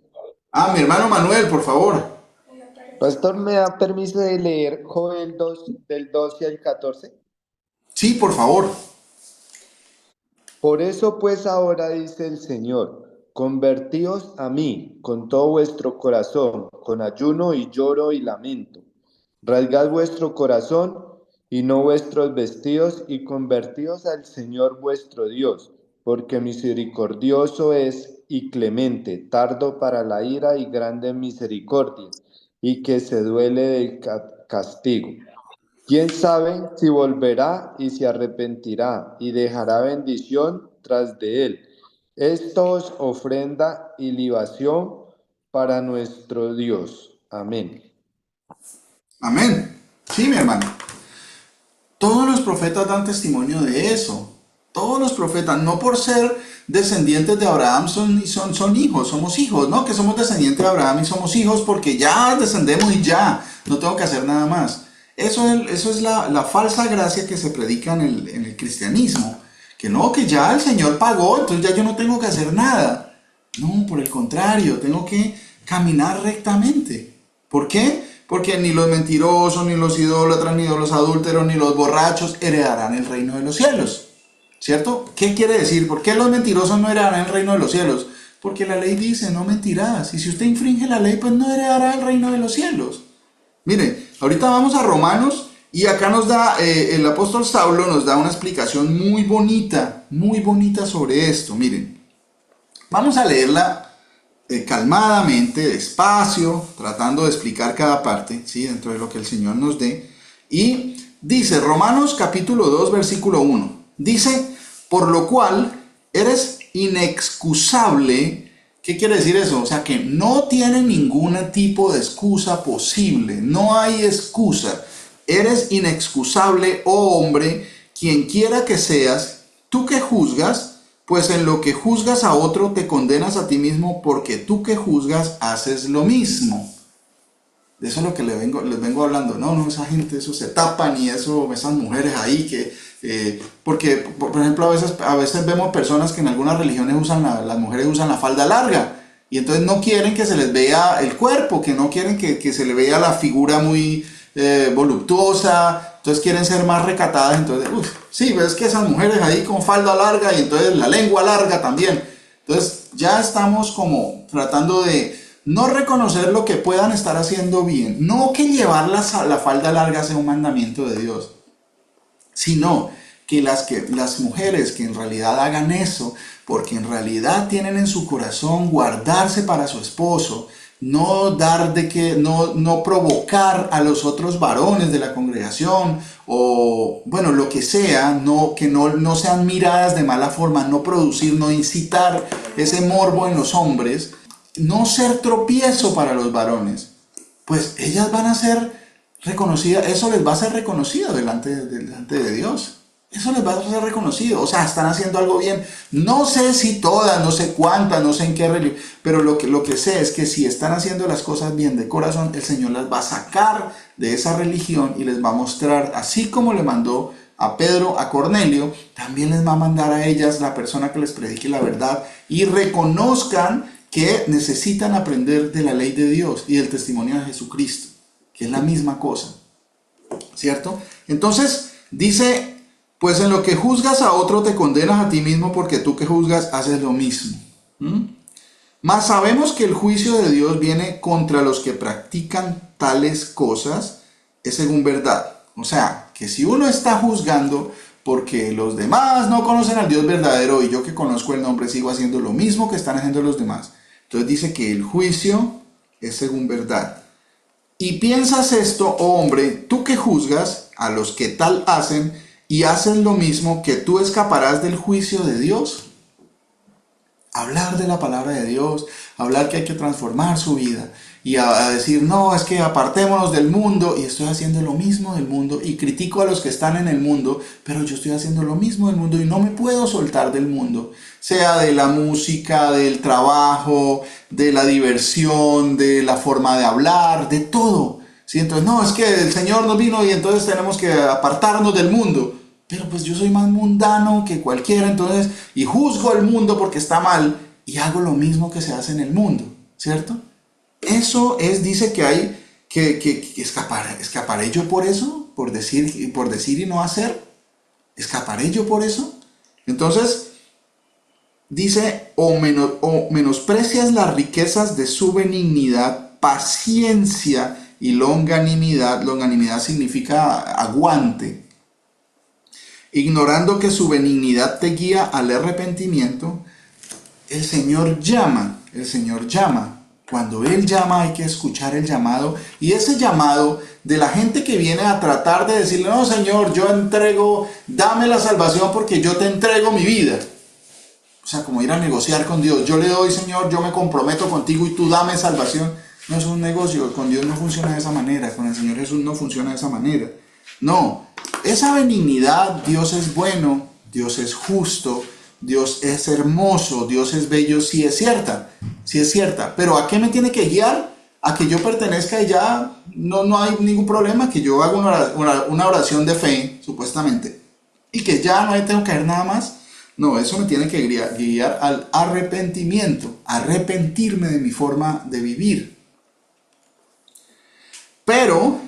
Mi hermano Manuel, por favor. Pastor, ¿me da permiso de leer Joel 2, del 12 al 14? Sí, por favor. Por eso pues ahora dice el Señor, convertíos a mí con todo vuestro corazón, con ayuno y lloro y lamento. Rasgad vuestro corazón y no vuestros vestidos y convertíos al Señor vuestro Dios, porque misericordioso es y clemente, tardo para la ira y grande en misericordia, y que se duele del castigo. ¿Quién sabe si volverá y se arrepentirá y dejará bendición tras de él? Esto es ofrenda y libación para nuestro Dios. Amén. Amén. Sí, mi hermano. Todos los profetas dan testimonio de eso. Todos los profetas, no por ser descendientes de Abraham son hijos, somos hijos, ¿no? Que somos descendientes de Abraham y somos hijos porque ya descendemos y ya, no tengo que hacer nada más. Eso es la falsa gracia que se predica en el cristianismo. Que no, que ya el Señor pagó, entonces ya yo no tengo que hacer nada. No, por el contrario, tengo que caminar rectamente. ¿Por qué? Porque ni los mentirosos, ni los idólatras, ni los adúlteros, ni los borrachos heredarán el reino de los cielos. ¿Cierto? ¿Qué quiere decir? ¿Por qué los mentirosos no heredarán el reino de los cielos? Porque la ley dice, no mentirás. Y si usted infringe la ley, pues no heredará el reino de los cielos. Mire, ahorita vamos a Romanos y acá nos da, el apóstol Saulo nos da una explicación muy bonita sobre esto. Miren, vamos a leerla calmadamente, despacio, tratando de explicar cada parte, ¿sí? Dentro de lo que el Señor nos dé. Y dice, Romanos capítulo 2, versículo 1, dice, por lo cual eres inexcusable. ¿Qué quiere decir eso? O sea, que no tiene ningún tipo de excusa posible, no hay excusa. Eres inexcusable, oh hombre, quien quiera que seas, tú que juzgas, pues en lo que juzgas a otro te condenas a ti mismo, porque tú que juzgas haces lo mismo. De eso es lo que les vengo hablando. No, esa gente, eso se tapan y eso, esas mujeres ahí que... porque, por ejemplo, a veces vemos personas que en algunas religiones las mujeres usan la falda larga y entonces no quieren que se les vea el cuerpo, que no quieren que se le vea la figura muy voluptuosa, entonces quieren ser más recatadas, entonces, sí, ves que esas mujeres ahí con falda larga y entonces la lengua larga también. Entonces ya estamos como tratando de no reconocer lo que puedan estar haciendo bien, no que llevar la falda larga sea un mandamiento de Dios, sino que las mujeres que en realidad hagan eso, porque en realidad tienen en su corazón guardarse para su esposo, no no provocar a los otros varones de la congregación, o bueno, lo que sea, que no sean miradas de mala forma, no producir, no incitar ese morbo en los hombres, no ser tropiezo para los varones, pues ellas van a ser reconocidas, eso les va a ser reconocido delante de Dios. Eso les va a ser reconocido, o sea, están haciendo algo bien. No sé si todas, no sé cuántas, no sé en qué religión, pero lo que sé es que si están haciendo las cosas bien de corazón, el Señor las va a sacar de esa religión y les va a mostrar, así como le mandó a Pedro, a Cornelio, también les va a mandar a ellas la persona que les predique la verdad y reconozcan que necesitan aprender de la ley de Dios y del testimonio de Jesucristo, que es la misma cosa, ¿cierto? Entonces, dice, pues en lo que juzgas a otro te condenas a ti mismo, porque tú que juzgas haces lo mismo. Mas sabemos que el juicio de Dios viene contra los que practican tales cosas, es según verdad. O sea, que si uno está juzgando porque los demás no conocen al Dios verdadero y yo que conozco el nombre sigo haciendo lo mismo que están haciendo los demás, entonces dice que el juicio es según verdad. Y piensas esto, oh hombre, tú que juzgas a los que tal hacen y haces lo mismo, que tú escaparás del juicio de Dios. Hablar de la palabra de Dios, hablar que hay que transformar su vida y a decir, no, es que apartémonos del mundo y estoy haciendo lo mismo del mundo y critico a los que están en el mundo, pero yo estoy haciendo lo mismo del mundo y no me puedo soltar del mundo, sea de la música, del trabajo, de la diversión, de la forma de hablar, de todo. ¿Sí? Entonces, no, es que el Señor nos vino y entonces tenemos que apartarnos del mundo. Pero pues yo soy más mundano que cualquiera, entonces, y juzgo al mundo porque está mal y hago lo mismo que se hace en el mundo, ¿cierto? Eso es, dice que hay que escaparé yo por eso, por decir y no hacer, escaparé yo por eso. Entonces, dice, o menosprecias las riquezas de su benignidad, paciencia y longanimidad. Longanimidad significa aguante. Ignorando que su benignidad te guía al arrepentimiento, el Señor llama, el Señor llama. Cuando Él llama hay que escuchar el llamado, y ese llamado de la gente que viene a tratar de decirle, no Señor, yo entrego, dame la salvación porque yo te entrego mi vida. O sea, como ir a negociar con Dios. Yo le doy, Señor, yo me comprometo contigo y tú dame salvación. No es un negocio, con Dios no funciona de esa manera, con el Señor Jesús no funciona de esa manera. No, esa benignidad, Dios es bueno, Dios es justo, Dios es hermoso, Dios es bello, sí es cierta. Pero ¿a qué me tiene que guiar? A que yo pertenezca y ya no hay ningún problema, que yo haga una oración de fe, supuestamente, y que ya no tengo que hacer nada más. No, eso me tiene que guiar al arrepentimiento, arrepentirme de mi forma de vivir. Pero,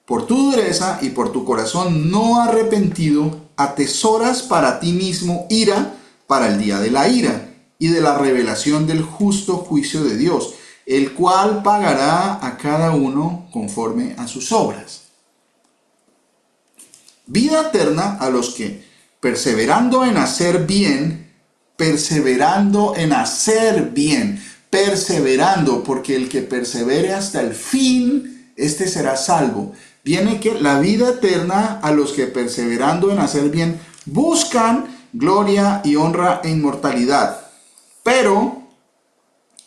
por tu dureza y por tu corazón no arrepentido, atesoras para ti mismo ira para el día de la ira y de la revelación del justo juicio de Dios, el cual pagará a cada uno conforme a sus obras. Vida eterna a los que, perseverando en hacer bien, perseverando, porque el que persevere hasta el fin, este será salvo. Viene que la vida eterna a los que perseverando en hacer bien buscan gloria y honra e inmortalidad, pero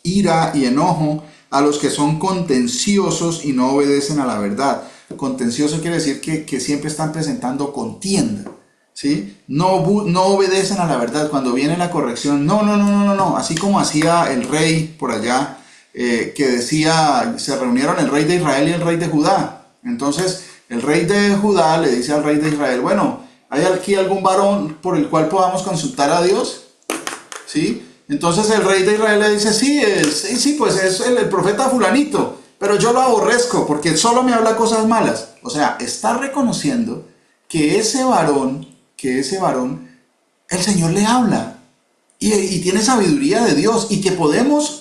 ira y enojo a los que son contenciosos y no obedecen a la verdad. Contencioso quiere decir que siempre están presentando contienda, ¿sí? No obedecen a la verdad. Cuando viene la corrección, no, así como hacía el rey por allá, que decía, se reunieron el rey de Israel y el rey de Judá. Entonces el rey de Judá le dice al rey de Israel, bueno, ¿hay aquí algún varón por el cual podamos consultar a Dios? ¿Sí? Entonces el rey de Israel le dice, sí, pues es el profeta fulanito, pero yo lo aborrezco porque solo me habla cosas malas. O sea, está reconociendo que ese varón, el Señor le habla y tiene sabiduría de Dios, y que podemos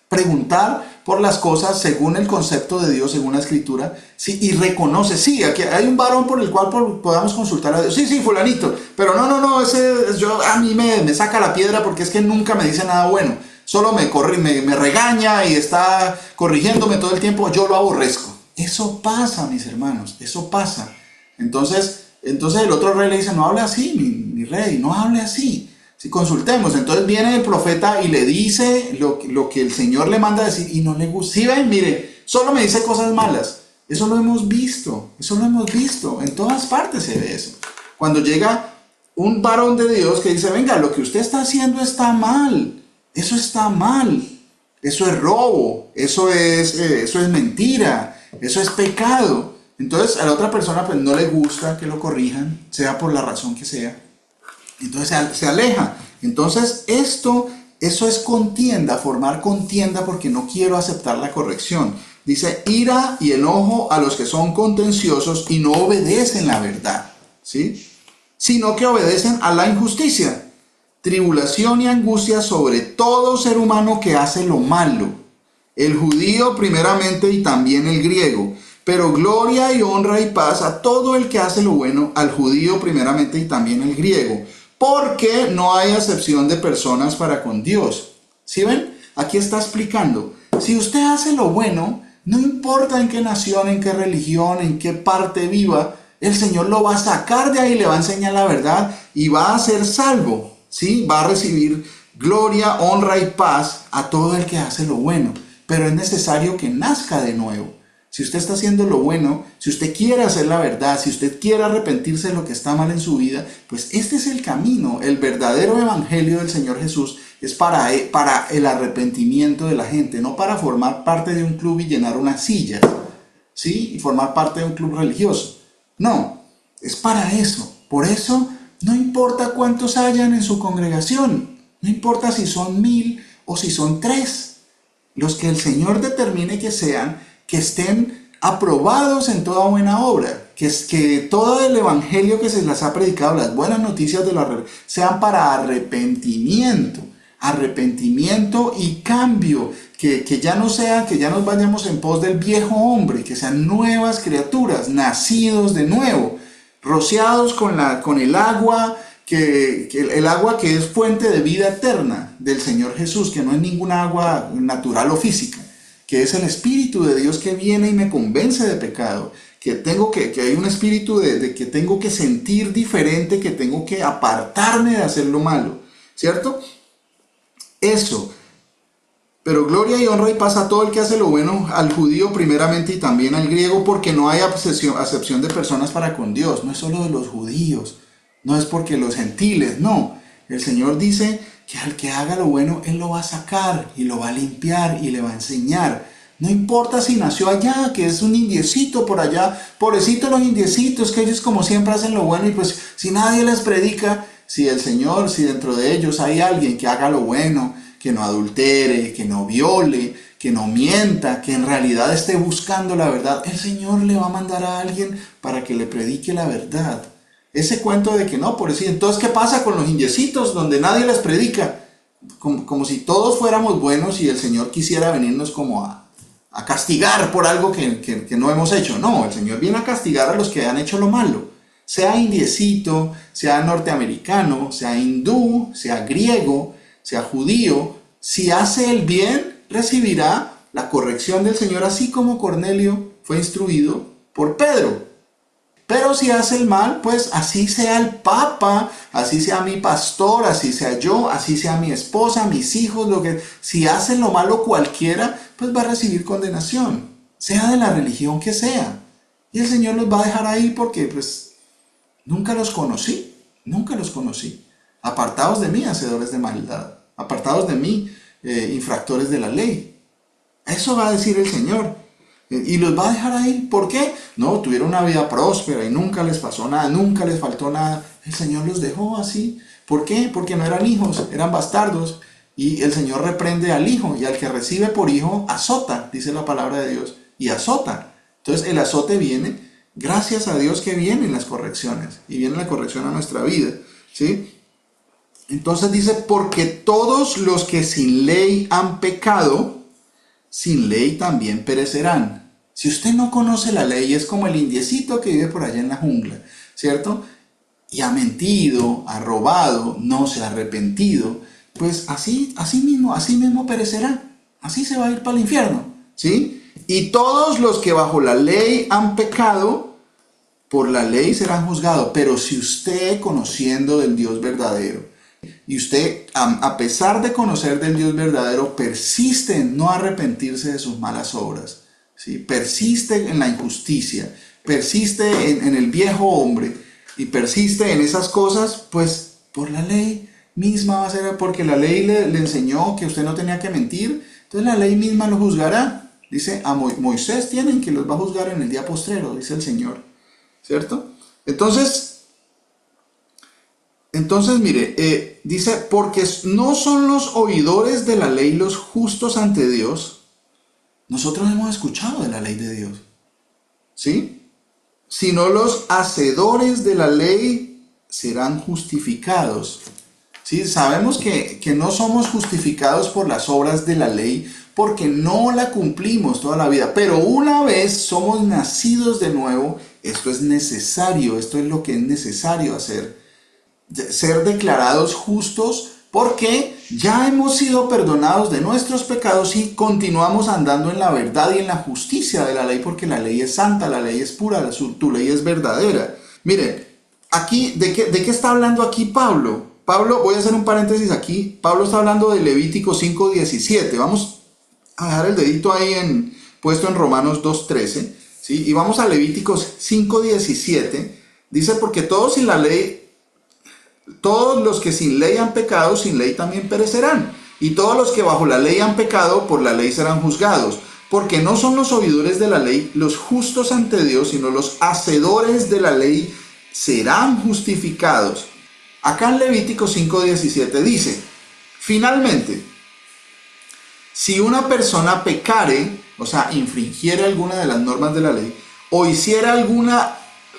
preguntar por las cosas según el concepto de Dios, según la Escritura, sí, y reconoce, sí, aquí hay un varón por el cual podamos consultar a Dios, sí, fulanito, pero no, a mí me saca la piedra porque es que nunca me dice nada bueno, solo me regaña y está corrigiéndome todo el tiempo, yo lo aborrezco. Eso pasa, mis hermanos, eso pasa. Entonces el otro rey le dice, no hable así, mi rey, no hable así. Si consultemos, entonces viene el profeta y le dice lo que el Señor le manda a decir, y no le gusta. Sí, ven, mire, solo me dice cosas malas. Eso lo hemos visto, en todas partes se ve eso. Cuando llega un varón de Dios que dice, venga, lo que usted está haciendo está mal, eso está mal, eso es robo, eso es mentira, eso es pecado. Entonces a la otra persona pues no le gusta que lo corrijan, sea por la razón que sea. Entonces se aleja. Entonces eso es contienda, formar contienda porque no quiero aceptar la corrección. Dice, ira y enojo a los que son contenciosos y no obedecen la verdad, ¿sí? Sino que obedecen a la injusticia. Tribulación y angustia sobre todo ser humano que hace lo malo, el judío primeramente y también el griego. Pero gloria y honra y paz a todo el que hace lo bueno, al judío primeramente y también el griego. Porque no hay acepción de personas para con Dios. ¿Sí ven? Aquí está explicando. Si usted hace lo bueno, no importa en qué nación, en qué religión, en qué parte viva, el Señor lo va a sacar de ahí, le va a enseñar la verdad y va a ser salvo. ¿Sí? Va a recibir gloria, honra y paz a todo el que hace lo bueno. Pero es necesario que nazca de nuevo. Si usted está haciendo lo bueno, si usted quiere hacer la verdad, si usted quiere arrepentirse de lo que está mal en su vida, pues este es el camino. El verdadero evangelio del Señor Jesús es para el arrepentimiento de la gente, no para formar parte de un club y llenar unas sillas, ¿sí? Y formar parte de un club religioso. No, es para eso. Por eso no importa cuántos hayan en su congregación, no importa si son 1000 o si son 3, los que el Señor determine que sean, que estén aprobados en toda buena obra, que todo el evangelio que se les ha predicado, las buenas noticias de sean para arrepentimiento y cambio, que ya no sea, que ya nos vayamos en pos del viejo hombre, que sean nuevas criaturas, nacidos de nuevo, rociados con el agua que el agua que es fuente de vida eterna del Señor Jesús, que no es ninguna agua natural o física, que es el Espíritu de Dios que viene y me convence de pecado, que hay un espíritu de que tengo que sentir diferente, que tengo que apartarme de hacer lo malo, ¿cierto? Eso. Pero gloria y honra y paz a todo el que hace lo bueno, al judío primeramente y también al griego, porque no hay acepción de personas para con Dios. No es solo de los judíos, no es porque los gentiles, no. El Señor dice que al que haga lo bueno, Él lo va a sacar y lo va a limpiar y le va a enseñar. No importa si nació allá, que es un indiecito por allá, pobrecito los indiecitos, que ellos como siempre hacen lo bueno y pues si nadie les predica, si el Señor, si dentro de ellos hay alguien que haga lo bueno, que no adultere, que no viole, que no mienta, que en realidad esté buscando la verdad, el Señor le va a mandar a alguien para que le predique la verdad. Ese cuento de que no, pobrecito, entonces ¿qué pasa con los indiecitos donde nadie les predica? Como si todos fuéramos buenos y el Señor quisiera venirnos como a castigar por algo que no hemos hecho. No, el Señor viene a castigar a los que han hecho lo malo. Sea indiecito, sea norteamericano, sea hindú, sea griego, sea judío, si hace el bien, recibirá la corrección del Señor, así como Cornelio fue instruido por Pedro. Pero si hace el mal, pues así sea el Papa, así sea mi pastor, así sea yo, así sea mi esposa, mis hijos, si hacen lo malo cualquiera, pues va a recibir condenación, sea de la religión que sea. Y el Señor los va a dejar ahí porque pues nunca los conocí. Apartados de mí, hacedores de maldad. Apartados de mí, infractores de la ley. Eso va a decir el Señor. Y los va a dejar ahí. ¿Por qué? No, tuvieron una vida próspera y nunca les pasó nada, nunca les faltó nada. El Señor los dejó así. ¿Por qué? Porque no eran hijos, eran bastardos. Y el Señor reprende al hijo. Y al que recibe por hijo, azota, dice la palabra de Dios. Y azota. Entonces el azote viene, gracias a Dios que vienen las correcciones. Y viene la corrección a nuestra vida. ¿Sí? Entonces dice, porque todos los que sin ley han pecado, sin ley también perecerán. Si usted no conoce la ley, es como el indiecito que vive por allá en la jungla, ¿cierto? Y ha mentido, ha robado, no se ha arrepentido, pues así mismo perecerá. Así se va a ir para el infierno, ¿sí? Y todos los que bajo la ley han pecado, por la ley serán juzgados. Pero si usted, conociendo del Dios verdadero, y usted, a pesar de conocer del Dios verdadero, persiste en no arrepentirse de sus malas obras, ¿sí? Persiste en la injusticia, persiste en el viejo hombre y persiste en esas cosas, pues por la ley misma va a ser, porque la ley le enseñó que usted no tenía que mentir, entonces la ley misma lo juzgará. Dice, a Moisés tienen que los va a juzgar en el día postrero, dice el Señor, ¿cierto? Entonces, mire, dice, porque no son los oidores de la ley los justos ante Dios. Nosotros hemos escuchado de la ley de Dios, ¿sí? Sino los hacedores de la ley serán justificados. ¿Sí? Sabemos que no somos justificados por las obras de la ley porque no la cumplimos toda la vida. Pero una vez somos nacidos de nuevo, esto es necesario, esto es lo que es necesario hacer. Ser declarados justos porque ya hemos sido perdonados de nuestros pecados y continuamos andando en la verdad y en la justicia de la ley, porque la ley es santa, la ley es pura, tu ley es verdadera. Miren, aquí, ¿de qué está hablando aquí Pablo? Voy a hacer un paréntesis aquí. Pablo está hablando de Levítico 5:17. Vamos a dejar el dedito ahí puesto en Romanos 2:13, ¿sí? Y vamos a Levíticos 5:17. Dice, porque todos los que sin ley han pecado, sin ley también perecerán. Y todos los que bajo la ley han pecado, por la ley serán juzgados. Porque no son los oidores de la ley los justos ante Dios, sino los hacedores de la ley serán justificados. Acá en Levítico 5:17 dice, finalmente, si una persona pecare, o sea, infringiere alguna de las normas de la ley, o hiciera alguna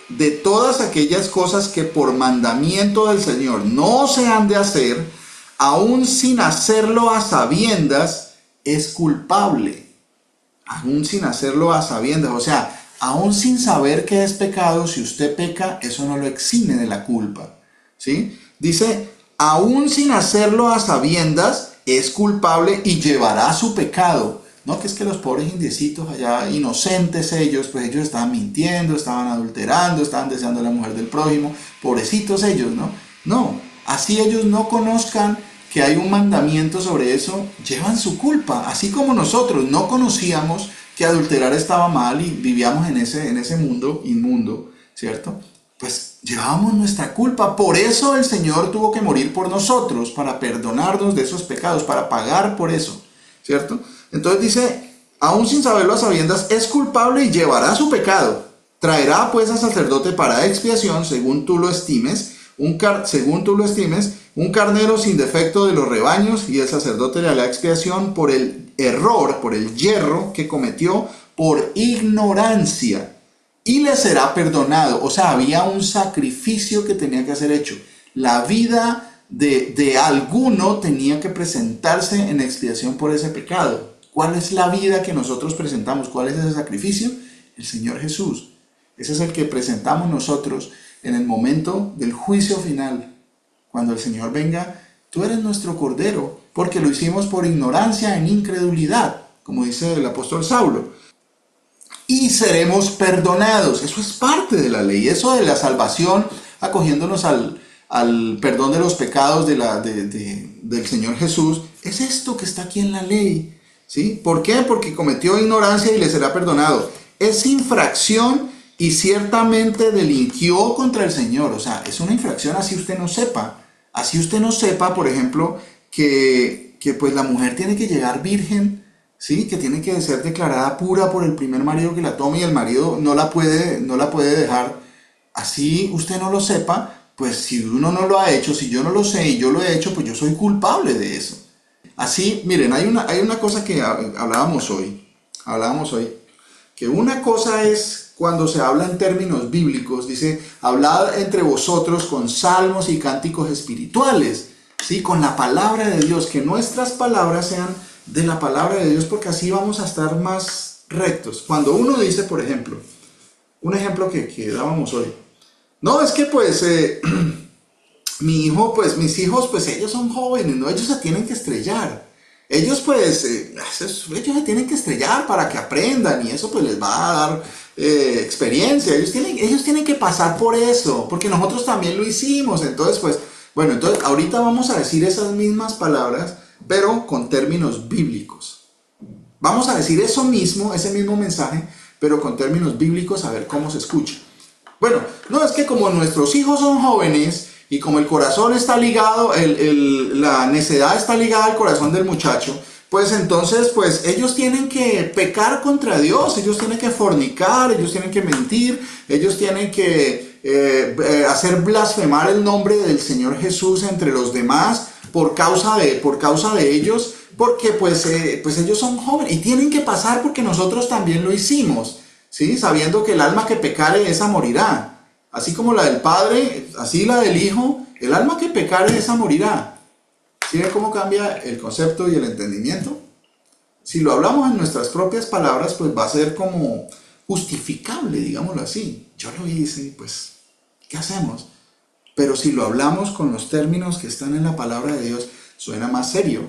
de todas aquellas cosas que por mandamiento del Señor no se han de hacer, aún sin hacerlo a sabiendas, es culpable. Aún sin hacerlo a sabiendas, o sea, aún sin saber que es pecado, si usted peca, eso no lo exime de la culpa, ¿sí? Dice, aún sin hacerlo a sabiendas, es culpable y llevará su pecado. No, que es que los pobres indiecitos allá, inocentes ellos, pues ellos estaban mintiendo, estaban adulterando, estaban deseando a la mujer del prójimo, pobrecitos ellos, ¿no? No, así ellos no conozcan que hay un mandamiento sobre eso, llevan su culpa, así como nosotros no conocíamos que adulterar estaba mal y vivíamos en ese mundo inmundo, ¿cierto? Pues llevábamos nuestra culpa, por eso el Señor tuvo que morir por nosotros, para perdonarnos de esos pecados, para pagar por eso, ¿cierto? Entonces dice, aún sin saberlo a sabiendas, es culpable y llevará su pecado. Traerá pues al sacerdote para expiación, según tú lo estimes, un carnero sin defecto de los rebaños, y el sacerdote le hará expiación por el error, por el yerro que cometió por ignorancia, y le será perdonado. O sea, había un sacrificio que tenía que ser hecho. La vida de alguno tenía que presentarse en expiación por ese pecado. ¿Cuál es la vida que nosotros presentamos? ¿Cuál es ese sacrificio? El Señor Jesús. Ese es el que presentamos nosotros en el momento del juicio final. Cuando el Señor venga, tú eres nuestro Cordero, porque lo hicimos por ignorancia, en incredulidad, como dice el apóstol Saulo. Y seremos perdonados. Eso es parte de la ley. Eso de la salvación, acogiéndonos al perdón de los pecados del Señor Jesús, es esto que está aquí en la ley. ¿Sí? ¿Por qué? Porque cometió ignorancia y le será perdonado. Es infracción y ciertamente delinquió contra el Señor. O sea, es una infracción así usted no sepa. Así usted no sepa, por ejemplo, que pues la mujer tiene que llegar virgen, ¿sí? Que tiene que ser declarada pura por el primer marido que la tome y el marido no la puede dejar. Así usted no lo sepa, pues si uno no lo ha hecho, si yo no lo sé y yo lo he hecho, pues yo soy culpable de eso. Así, miren, hay una cosa que hablábamos hoy, que una cosa es cuando se habla en términos bíblicos, dice, hablad entre vosotros con salmos y cánticos espirituales, ¿sí? Con la palabra de Dios, que nuestras palabras sean de la palabra de Dios, porque así vamos a estar más rectos. Cuando uno dice, por ejemplo, un ejemplo que dábamos hoy, no, es que pues... mis hijos, pues ellos son jóvenes, ¿no? Ellos se tienen que estrellar. Ellos, pues, ellos se tienen que estrellar para que aprendan y eso, pues, les va a dar experiencia. Ellos tienen que pasar por eso, porque nosotros también lo hicimos. Entonces, pues, bueno, entonces, ahorita vamos a decir esas mismas palabras, pero con términos bíblicos. Vamos a decir eso mismo, ese mismo mensaje, pero con términos bíblicos, a ver cómo se escucha. Bueno, no, es que como nuestros hijos son jóvenes... Y como el corazón está ligado, la necedad está ligada al corazón del muchacho, pues entonces pues ellos tienen que pecar contra Dios, ellos tienen que fornicar, ellos tienen que mentir, ellos tienen que hacer blasfemar el nombre del Señor Jesús entre los demás por causa de ellos, porque pues ellos son jóvenes y tienen que pasar porque nosotros también lo hicimos, ¿sí? Sabiendo que el alma que pecare esa morirá. Así como la del Padre, así la del Hijo, el alma que pecare esa morirá. ¿Sí ven cómo cambia el concepto y el entendimiento? Si lo hablamos en nuestras propias palabras, pues va a ser como justificable, digámoslo así. Yo lo hice, pues, ¿qué hacemos? Pero si lo hablamos con los términos que están en la palabra de Dios, suena más serio.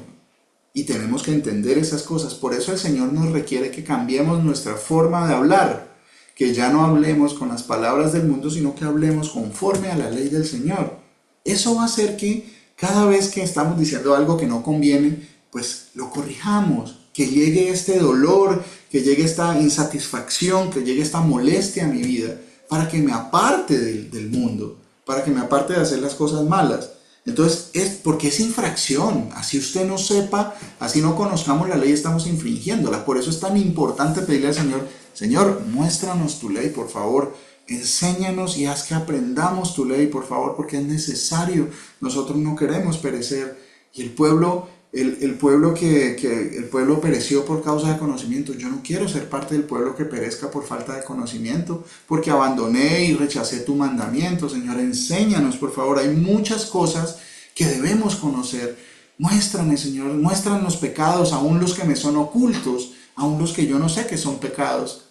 Y tenemos que entender esas cosas. Por eso el Señor nos requiere que cambiemos nuestra forma de hablar. Que ya no hablemos con las palabras del mundo, sino que hablemos conforme a la ley del Señor. Eso va a hacer que cada vez que estamos diciendo algo que no conviene, pues lo corrijamos, que llegue este dolor, que llegue esta insatisfacción, que llegue esta molestia a mi vida, para que me aparte del mundo, para que me aparte de hacer las cosas malas. Entonces, porque es infracción, así usted no sepa, así no conozcamos la ley, estamos infringiéndola. Por eso es tan importante pedirle al Señor, Señor, muéstranos tu ley, por favor, enséñanos y haz que aprendamos tu ley, por favor, porque es necesario. Nosotros no queremos perecer. Y el pueblo pereció por causa de conocimiento. Yo no quiero ser parte del pueblo que perezca por falta de conocimiento, porque abandoné y rechacé tu mandamiento. Señor, enséñanos, por favor. Hay muchas cosas que debemos conocer. Muéstrame, Señor, muéstranos los pecados, aún los que me son ocultos, aún los que yo no sé que son pecados.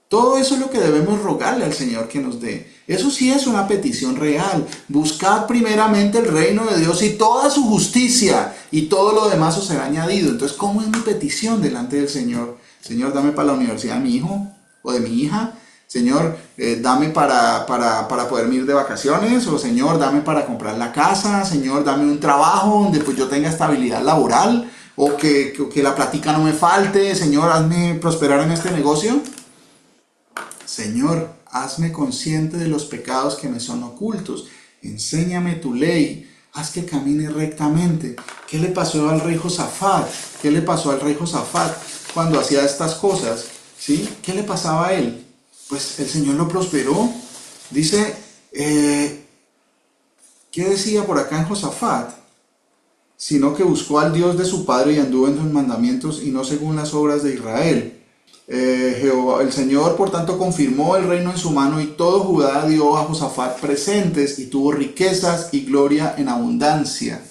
Todo eso es lo que debemos rogarle al Señor que nos dé. Eso sí es una petición real. Buscad primeramente el reino de Dios y toda su justicia, y todo lo demás os será añadido. Entonces, ¿cómo es mi petición delante del Señor? Señor, dame para la universidad de mi hijo o de mi hija. Señor, dame para poder ir de vacaciones. O Señor, dame para comprar la casa. Señor, dame un trabajo donde pues yo tenga estabilidad laboral. O que la plática no me falte. Señor, hazme prosperar en este negocio. Señor, hazme consciente de los pecados que me son ocultos. Enséñame tu ley. Haz que camine rectamente. ¿Qué le pasó al rey Josafat? ¿Qué le pasó al rey Josafat cuando hacía estas cosas? ¿Sí? ¿Qué le pasaba a él? Pues el Señor lo prosperó. Dice, ¿qué decía por acá en Josafat? Sino que buscó al Dios de su padre y anduvo en sus mandamientos y no según las obras de Israel. Jehová, el Señor, por tanto, confirmó el reino en su mano, y todo Judá dio a Josafat presentes, y tuvo riquezas y gloria en abundancia.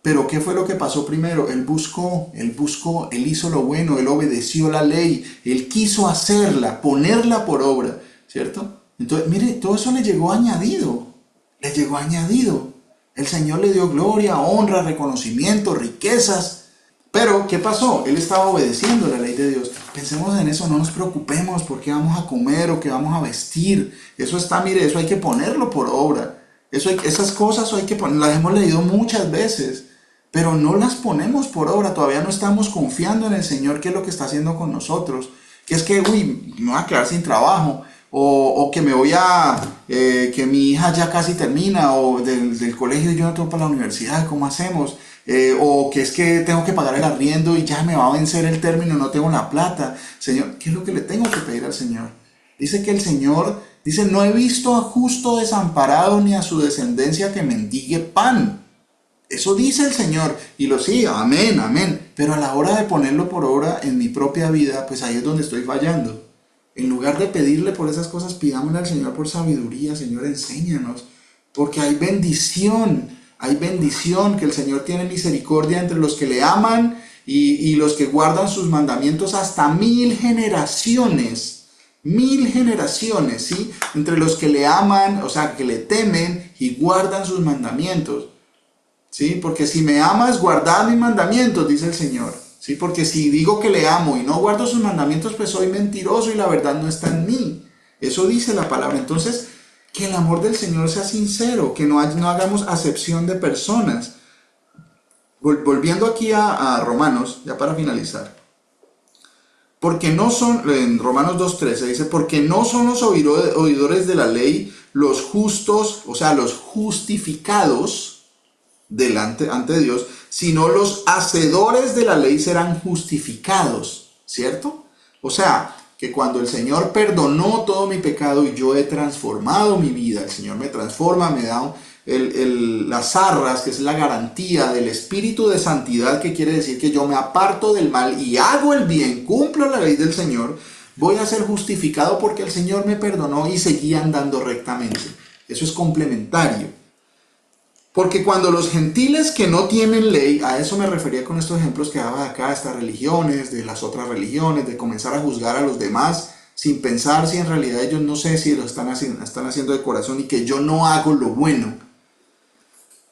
Pero ¿qué fue lo que pasó primero? Él buscó, él hizo lo bueno, él obedeció la ley, él quiso hacerla, ponerla por obra, ¿cierto? Entonces, mire, todo eso le llegó añadido. El Señor le dio gloria, honra, reconocimiento, riquezas. Pero, ¿qué pasó? Él estaba obedeciendo la ley de Dios. Pensemos en eso, no nos preocupemos por qué vamos a comer o qué vamos a vestir. Eso está, mire, eso hay que ponerlo por obra. Esas cosas hay que poner, las hemos leído muchas veces, pero no las ponemos por obra. Todavía no estamos confiando en el Señor, qué es lo que está haciendo con nosotros. Que es que, me voy a quedar sin trabajo. O que me voy que mi hija ya casi termina, o del colegio y yo no tengo para la universidad, ¿cómo hacemos? O que es que tengo que pagar el arriendo y ya me va a vencer el término, no tengo la plata. Señor, ¿qué es lo que le tengo que pedir al Señor? Dice que el Señor, dice, no he visto a justo desamparado ni a su descendencia que mendigue pan. Eso dice el Señor, y lo sigue, amén, amén. Pero a la hora de ponerlo por obra en mi propia vida, pues ahí es donde estoy fallando. En lugar de pedirle por esas cosas, pidámosle al Señor por sabiduría. Señor, enséñanos, porque hay bendición, que el Señor tiene misericordia entre los que le aman y los que guardan sus mandamientos hasta 1000 generaciones. 1000 generaciones, ¿sí? Entre los que le aman, o sea, que le temen y guardan sus mandamientos, ¿sí? Porque si me amas, guardad mis mandamientos, dice el Señor. Sí, porque si digo que le amo y no guardo sus mandamientos, pues soy mentiroso y la verdad no está en mí. Eso dice la palabra. Entonces, que el amor del Señor sea sincero, que no hagamos acepción de personas. Volviendo aquí a Romanos, ya para finalizar. Porque no son, en Romanos 2:13 dice, porque no son los oidores de la ley los justos, o sea, los justificados ante Dios, sino los hacedores de la ley serán justificados, ¿cierto? O sea, que cuando el Señor perdonó todo mi pecado y yo he transformado mi vida, el Señor me transforma, me da las arras, que es la garantía del espíritu de santidad, que quiere decir que yo me aparto del mal y hago el bien, cumplo la ley del Señor, voy a ser justificado porque el Señor me perdonó y seguí andando rectamente. Eso es complementario. Porque cuando los gentiles que no tienen ley, a eso me refería con estos ejemplos que daba de acá, estas religiones, de las otras religiones, de comenzar a juzgar a los demás, sin pensar si en realidad ellos no sé si lo están haciendo de corazón y que yo no hago lo bueno.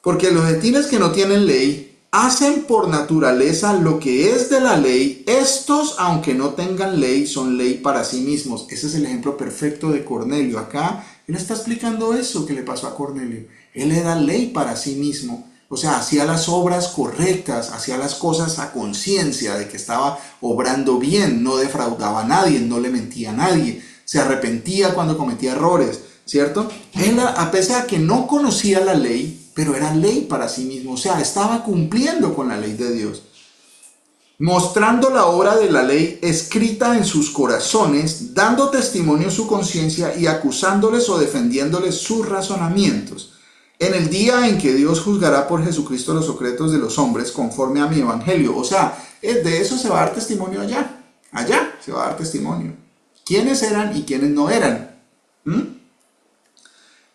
Porque los gentiles que no tienen ley hacen por naturaleza lo que es de la ley. Estos, aunque no tengan ley, son ley para sí mismos. Ese es el ejemplo perfecto de Cornelio. Acá él está explicando eso que le pasó a Cornelio. Él era ley para sí mismo. O sea, hacía las obras correctas, hacía las cosas a conciencia de que estaba obrando bien, no defraudaba a nadie, no le mentía a nadie, se arrepentía cuando cometía errores, ¿cierto? Él, a pesar de que no conocía la ley, pero era ley para sí mismo, o sea, estaba cumpliendo con la ley de Dios, mostrando la obra de la ley escrita en sus corazones, dando testimonio su conciencia y acusándoles o defendiéndoles sus razonamientos. En el día en que Dios juzgará por Jesucristo los secretos de los hombres conforme a mi evangelio. O sea, de eso se va a dar testimonio allá. Allá se va a dar testimonio. ¿Quiénes eran y quiénes no eran?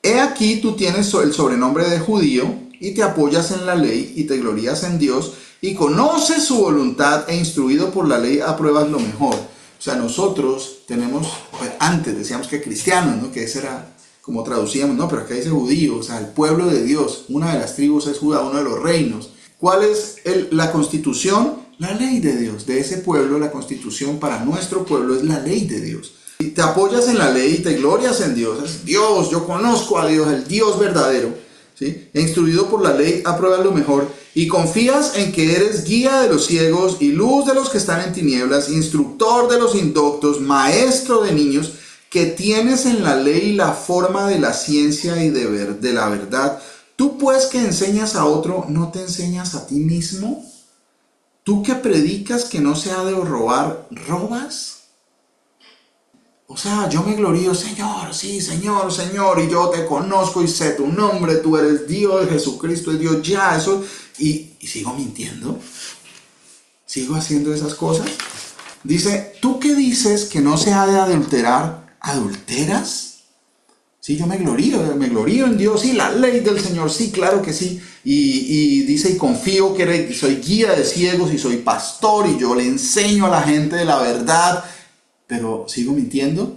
He aquí tú tienes el sobrenombre de judío y te apoyas en la ley y te glorías en Dios y conoces su voluntad e instruido por la ley apruebas lo mejor. O sea, nosotros tenemos, pues, antes decíamos que cristianos, ¿no? Que ese era como traducíamos, no, pero acá dice judío, o sea, el pueblo de Dios. Una de las tribus es Judá, uno de los reinos. ¿Cuál es la constitución? La ley de Dios. De ese pueblo, la constitución para nuestro pueblo es la ley de Dios. Y te apoyas en la ley y te glorias en Dios. Es Dios, yo conozco a Dios, el Dios verdadero. ¿Sí? E instruido por la ley, apruebas lo mejor. Y confías en que eres guía de los ciegos y luz de los que están en tinieblas, instructor de los indoctos, maestro de niños, que tienes en la ley la forma de la ciencia y de la verdad. Tú pues que enseñas a otro, ¿no te enseñas a ti mismo? Tú que predicas que no se ha de robar, ¿robas? O sea, yo me glorío, Señor, sí, Señor, Señor, y yo te conozco y sé tu nombre, tú eres Dios, Jesucristo es Dios, ya, eso, y sigo mintiendo, sigo haciendo esas cosas. Dice, ¿tú qué dices que no se ha de adulterar? ¿Adulteras? Sí, yo me glorío en Dios, sí, la ley del Señor, sí, claro que sí. Y dice, y confío que soy guía de ciegos y soy pastor y yo le enseño a la gente de la verdad, pero sigo mintiendo,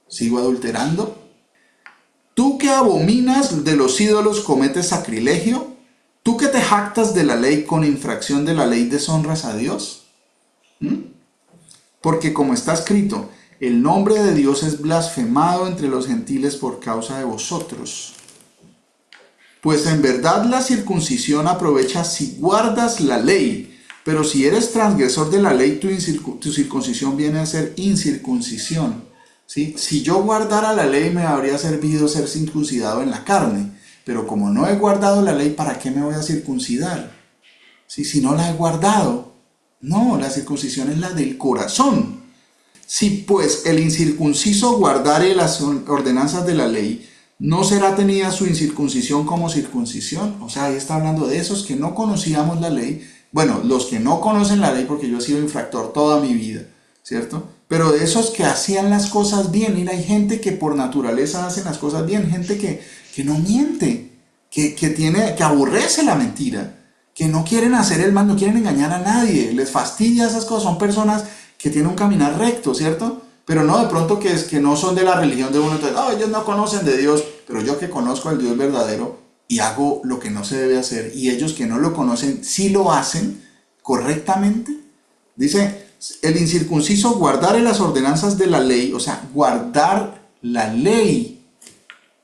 sigo adulterando. Tú que abominas de los ídolos cometes sacrilegio, tú que te jactas de la ley con infracción de la ley deshonras a Dios. Porque como está escrito, el nombre de Dios es blasfemado entre los gentiles por causa de vosotros. Pues en verdad la circuncisión aprovecha si guardas la ley, pero si eres transgresor de la ley, tu circuncisión viene a ser incircuncisión. ¿Sí? Si yo guardara la ley, me habría servido ser circuncidado en la carne, pero como no he guardado la ley, ¿para qué me voy a circuncidar? ¿Sí? Si no la he guardado. No, la circuncisión es la del corazón. Si pues el incircunciso guardare las ordenanzas de la ley, ¿no será tenida su incircuncisión como circuncisión? O sea, ahí está hablando de esos que no conocíamos la ley. Bueno, los que no conocen la ley, porque yo he sido infractor toda mi vida, ¿cierto? Pero de esos que hacían las cosas bien. Mira, hay gente que por naturaleza hace las cosas bien, gente que no miente, que aborrece la mentira, que no quieren hacer el mal, no quieren engañar a nadie, les fastidia esas cosas, son personas que tienen un caminar recto, ¿cierto? Pero no de pronto que no son de la religión de uno, entonces, ellos no conocen de Dios, pero yo que conozco al Dios verdadero y hago lo que no se debe hacer, y ellos que no lo conocen, sí lo hacen correctamente. Dice, el incircunciso guardare las ordenanzas de la ley, o sea, guardar la ley,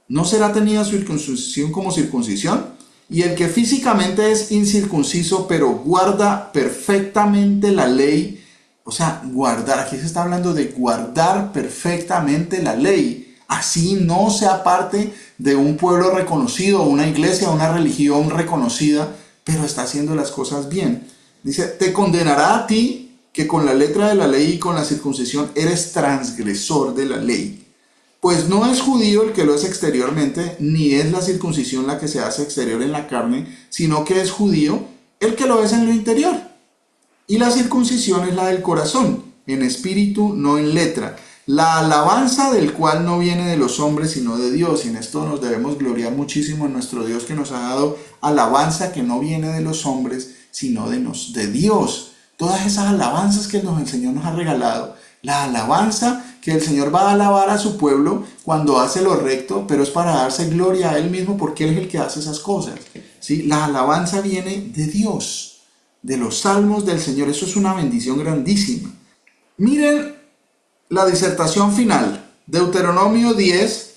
¿no será tenida su circuncisión como circuncisión? Y el que físicamente es incircunciso, pero guarda perfectamente la ley, o sea, guardar, aquí se está hablando de guardar perfectamente la ley, así no sea parte de un pueblo reconocido, una iglesia, una religión reconocida, pero está haciendo las cosas bien. Dice, te condenará a ti que con la letra de la ley y con la circuncisión eres transgresor de la ley. Pues no es judío el que lo es exteriormente, ni es la circuncisión la que se hace exterior en la carne, sino que es judío el que lo es en lo interior. Y la circuncisión es la del corazón, en espíritu, no en letra. La alabanza del cual no viene de los hombres, sino de Dios. Y en esto nos debemos gloriar muchísimo en nuestro Dios, que nos ha dado alabanza que no viene de los hombres, sino de Dios. Todas esas alabanzas que el Señor nos ha regalado. La alabanza que el Señor va a alabar a su pueblo cuando hace lo recto, pero es para darse gloria a Él mismo porque Él es el que hace esas cosas. ¿Sí? La alabanza viene de Dios, de los salmos del Señor. Eso es una bendición grandísima. Miren la disertación final. Deuteronomio 10,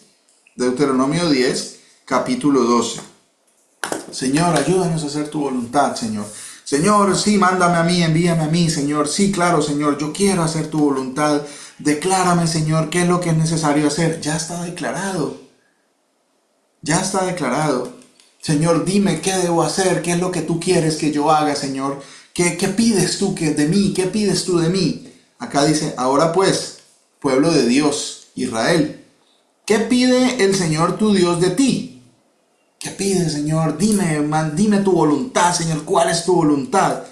capítulo 12. Señor, ayúdanos a hacer tu voluntad, Señor. Señor, sí, mándame a mí, envíame a mí, Señor. Sí, claro, Señor, yo quiero hacer tu voluntad. Declárame, Señor, qué es lo que es necesario hacer. Ya está declarado. Ya está declarado. Señor, dime qué debo hacer, qué es lo que tú quieres que yo haga, Señor. ¿Qué pides tú de mí? ¿Qué pides tú de mí? Acá dice, ahora pues, pueblo de Dios, Israel, ¿qué pide el Señor tu Dios de ti? ¿Qué pide, Señor? Dime tu voluntad, Señor. ¿Cuál es tu voluntad?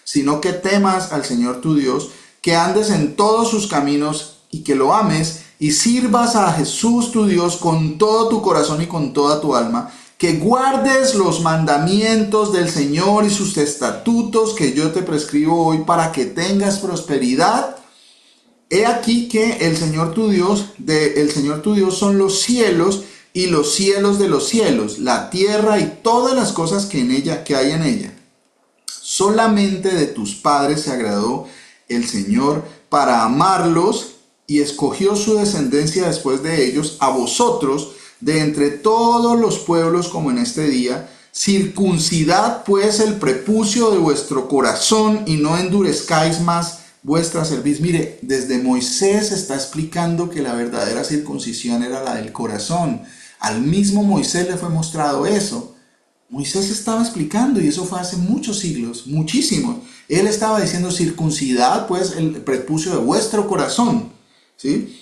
Sino que temas al Señor tu Dios, que andes en todos sus caminos y que lo ames y sirvas a Jesús tu Dios con todo tu corazón y con toda tu alma, que guardes los mandamientos del Señor y sus estatutos que yo te prescribo hoy para que tengas prosperidad he aquí que el Señor tu Dios, el Señor tu Dios son los cielos y los cielos de los cielos, la tierra y todas las cosas que hay en ella. Solamente de tus padres se agradó el Señor para amarlos y escogió su descendencia después de ellos, a vosotros, de entre todos los pueblos como en este día. Circuncidad pues el prepucio de vuestro corazón y no endurezcáis más vuestra cerviz. Mire, desde Moisés está explicando que la verdadera circuncisión era la del corazón. Al mismo Moisés le fue mostrado eso. Moisés estaba explicando, y eso fue hace muchos siglos, muchísimos. Él estaba diciendo: circuncidad pues el prepucio de vuestro corazón, ¿sí?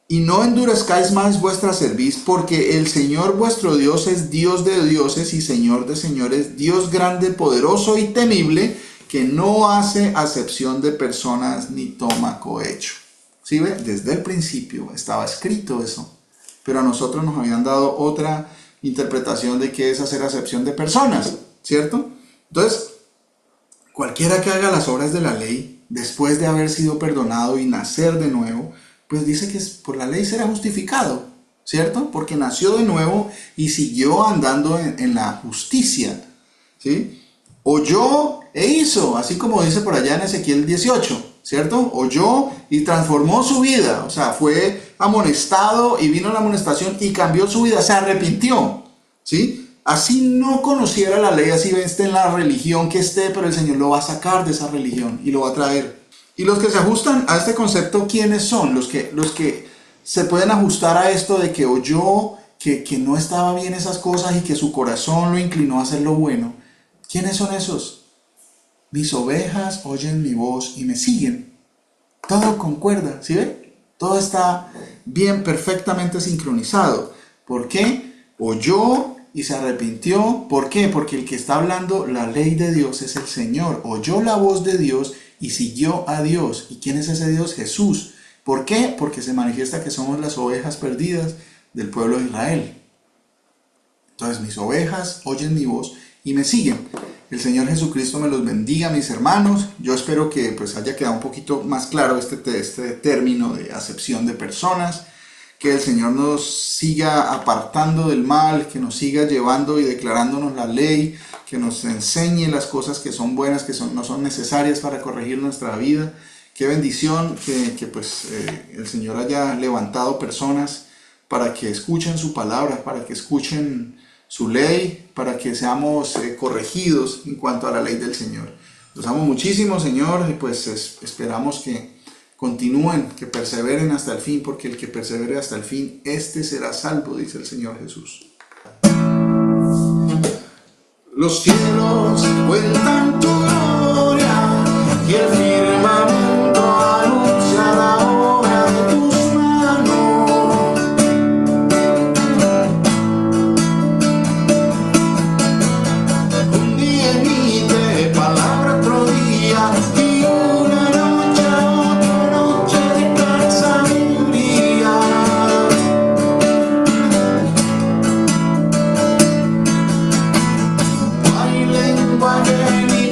Y no endurezcáis más vuestra cerviz, porque el Señor vuestro Dios es Dios de dioses y Señor de señores, Dios grande, poderoso y temible, que no hace acepción de personas ni toma cohecho. ¿Sí ve? Desde el principio estaba escrito eso, pero a nosotros nos habían dado otra interpretación de qué es hacer acepción de personas, ¿cierto? Entonces, cualquiera que haga las obras de la ley, después de haber sido perdonado y nacer de nuevo, pues dice que por la ley será justificado, ¿cierto? Porque nació de nuevo y siguió andando en la justicia, ¿sí? Oyó e hizo, así como dice por allá en Ezequiel 18, ¿cierto? Oyó y transformó su vida, o sea, fue amonestado y vino la amonestación y cambió su vida, se arrepintió, ¿sí? Así no conociera la ley, así esté en la religión que esté, pero el Señor lo va a sacar de esa religión y lo va a traer. Y los que se ajustan a este concepto, ¿quiénes son? Los que se pueden ajustar a esto de que oyó que no estaba bien esas cosas y que su corazón lo inclinó a hacer lo bueno. ¿Quiénes son esos? Mis ovejas oyen mi voz y me siguen. Todo concuerda, ¿sí ve? Todo está bien, perfectamente sincronizado. ¿Por qué? Oyó y se arrepintió. ¿Por qué? Porque el que está hablando la ley de Dios es el Señor. Oyó la voz de Dios y siguió a Dios. ¿Y quién es ese Dios? Jesús. ¿Por qué? Porque se manifiesta que somos las ovejas perdidas del pueblo de Israel. Entonces, mis ovejas oyen mi voz y me siguen. El Señor Jesucristo me los bendiga, mis hermanos. Yo espero que pues haya quedado un poquito más claro este término de acepción de personas. Que el Señor nos siga apartando del mal, que nos siga llevando y declarándonos la ley, que nos enseñe las cosas que son buenas, que no son necesarias para corregir nuestra vida. Qué bendición que el Señor haya levantado personas para que escuchen su palabra, para que escuchen su ley, para que seamos corregidos en cuanto a la ley del Señor. Los amo muchísimo, Señor, y pues esperamos que continúen, que perseveren hasta el fin, porque el que persevere hasta el fin, este será salvo, dice el Señor Jesús. Los cielos cuentan tu gloria y el firmamento anuncia la obra de tus manos. Un día emite palabra, otro día, y una noche a otra noche de sabiduría. No hay lenguaje ni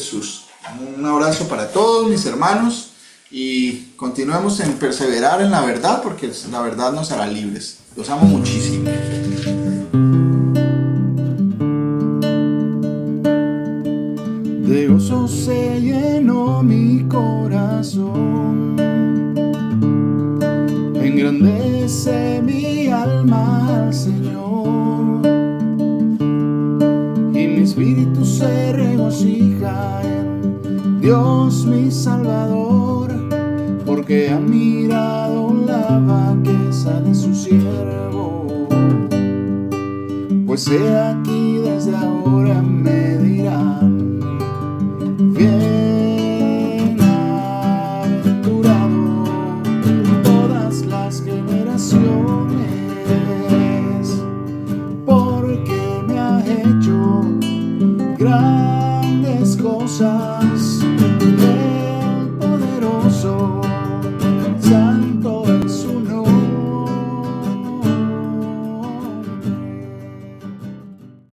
Jesús. Un abrazo para todos mis hermanos y continuemos en perseverar en la verdad, porque la verdad nos hará libres. Los amo muchísimo. De gozo se llenó mi corazón, engrandece mi alma al Señor, y mi espíritu se regocija en Dios mi Salvador, porque ha mirado la bajeza de su siervo. Pues he aquí desde ahora me dirán: bienaventurado todas las generaciones, porque me ha hecho grandes cosas.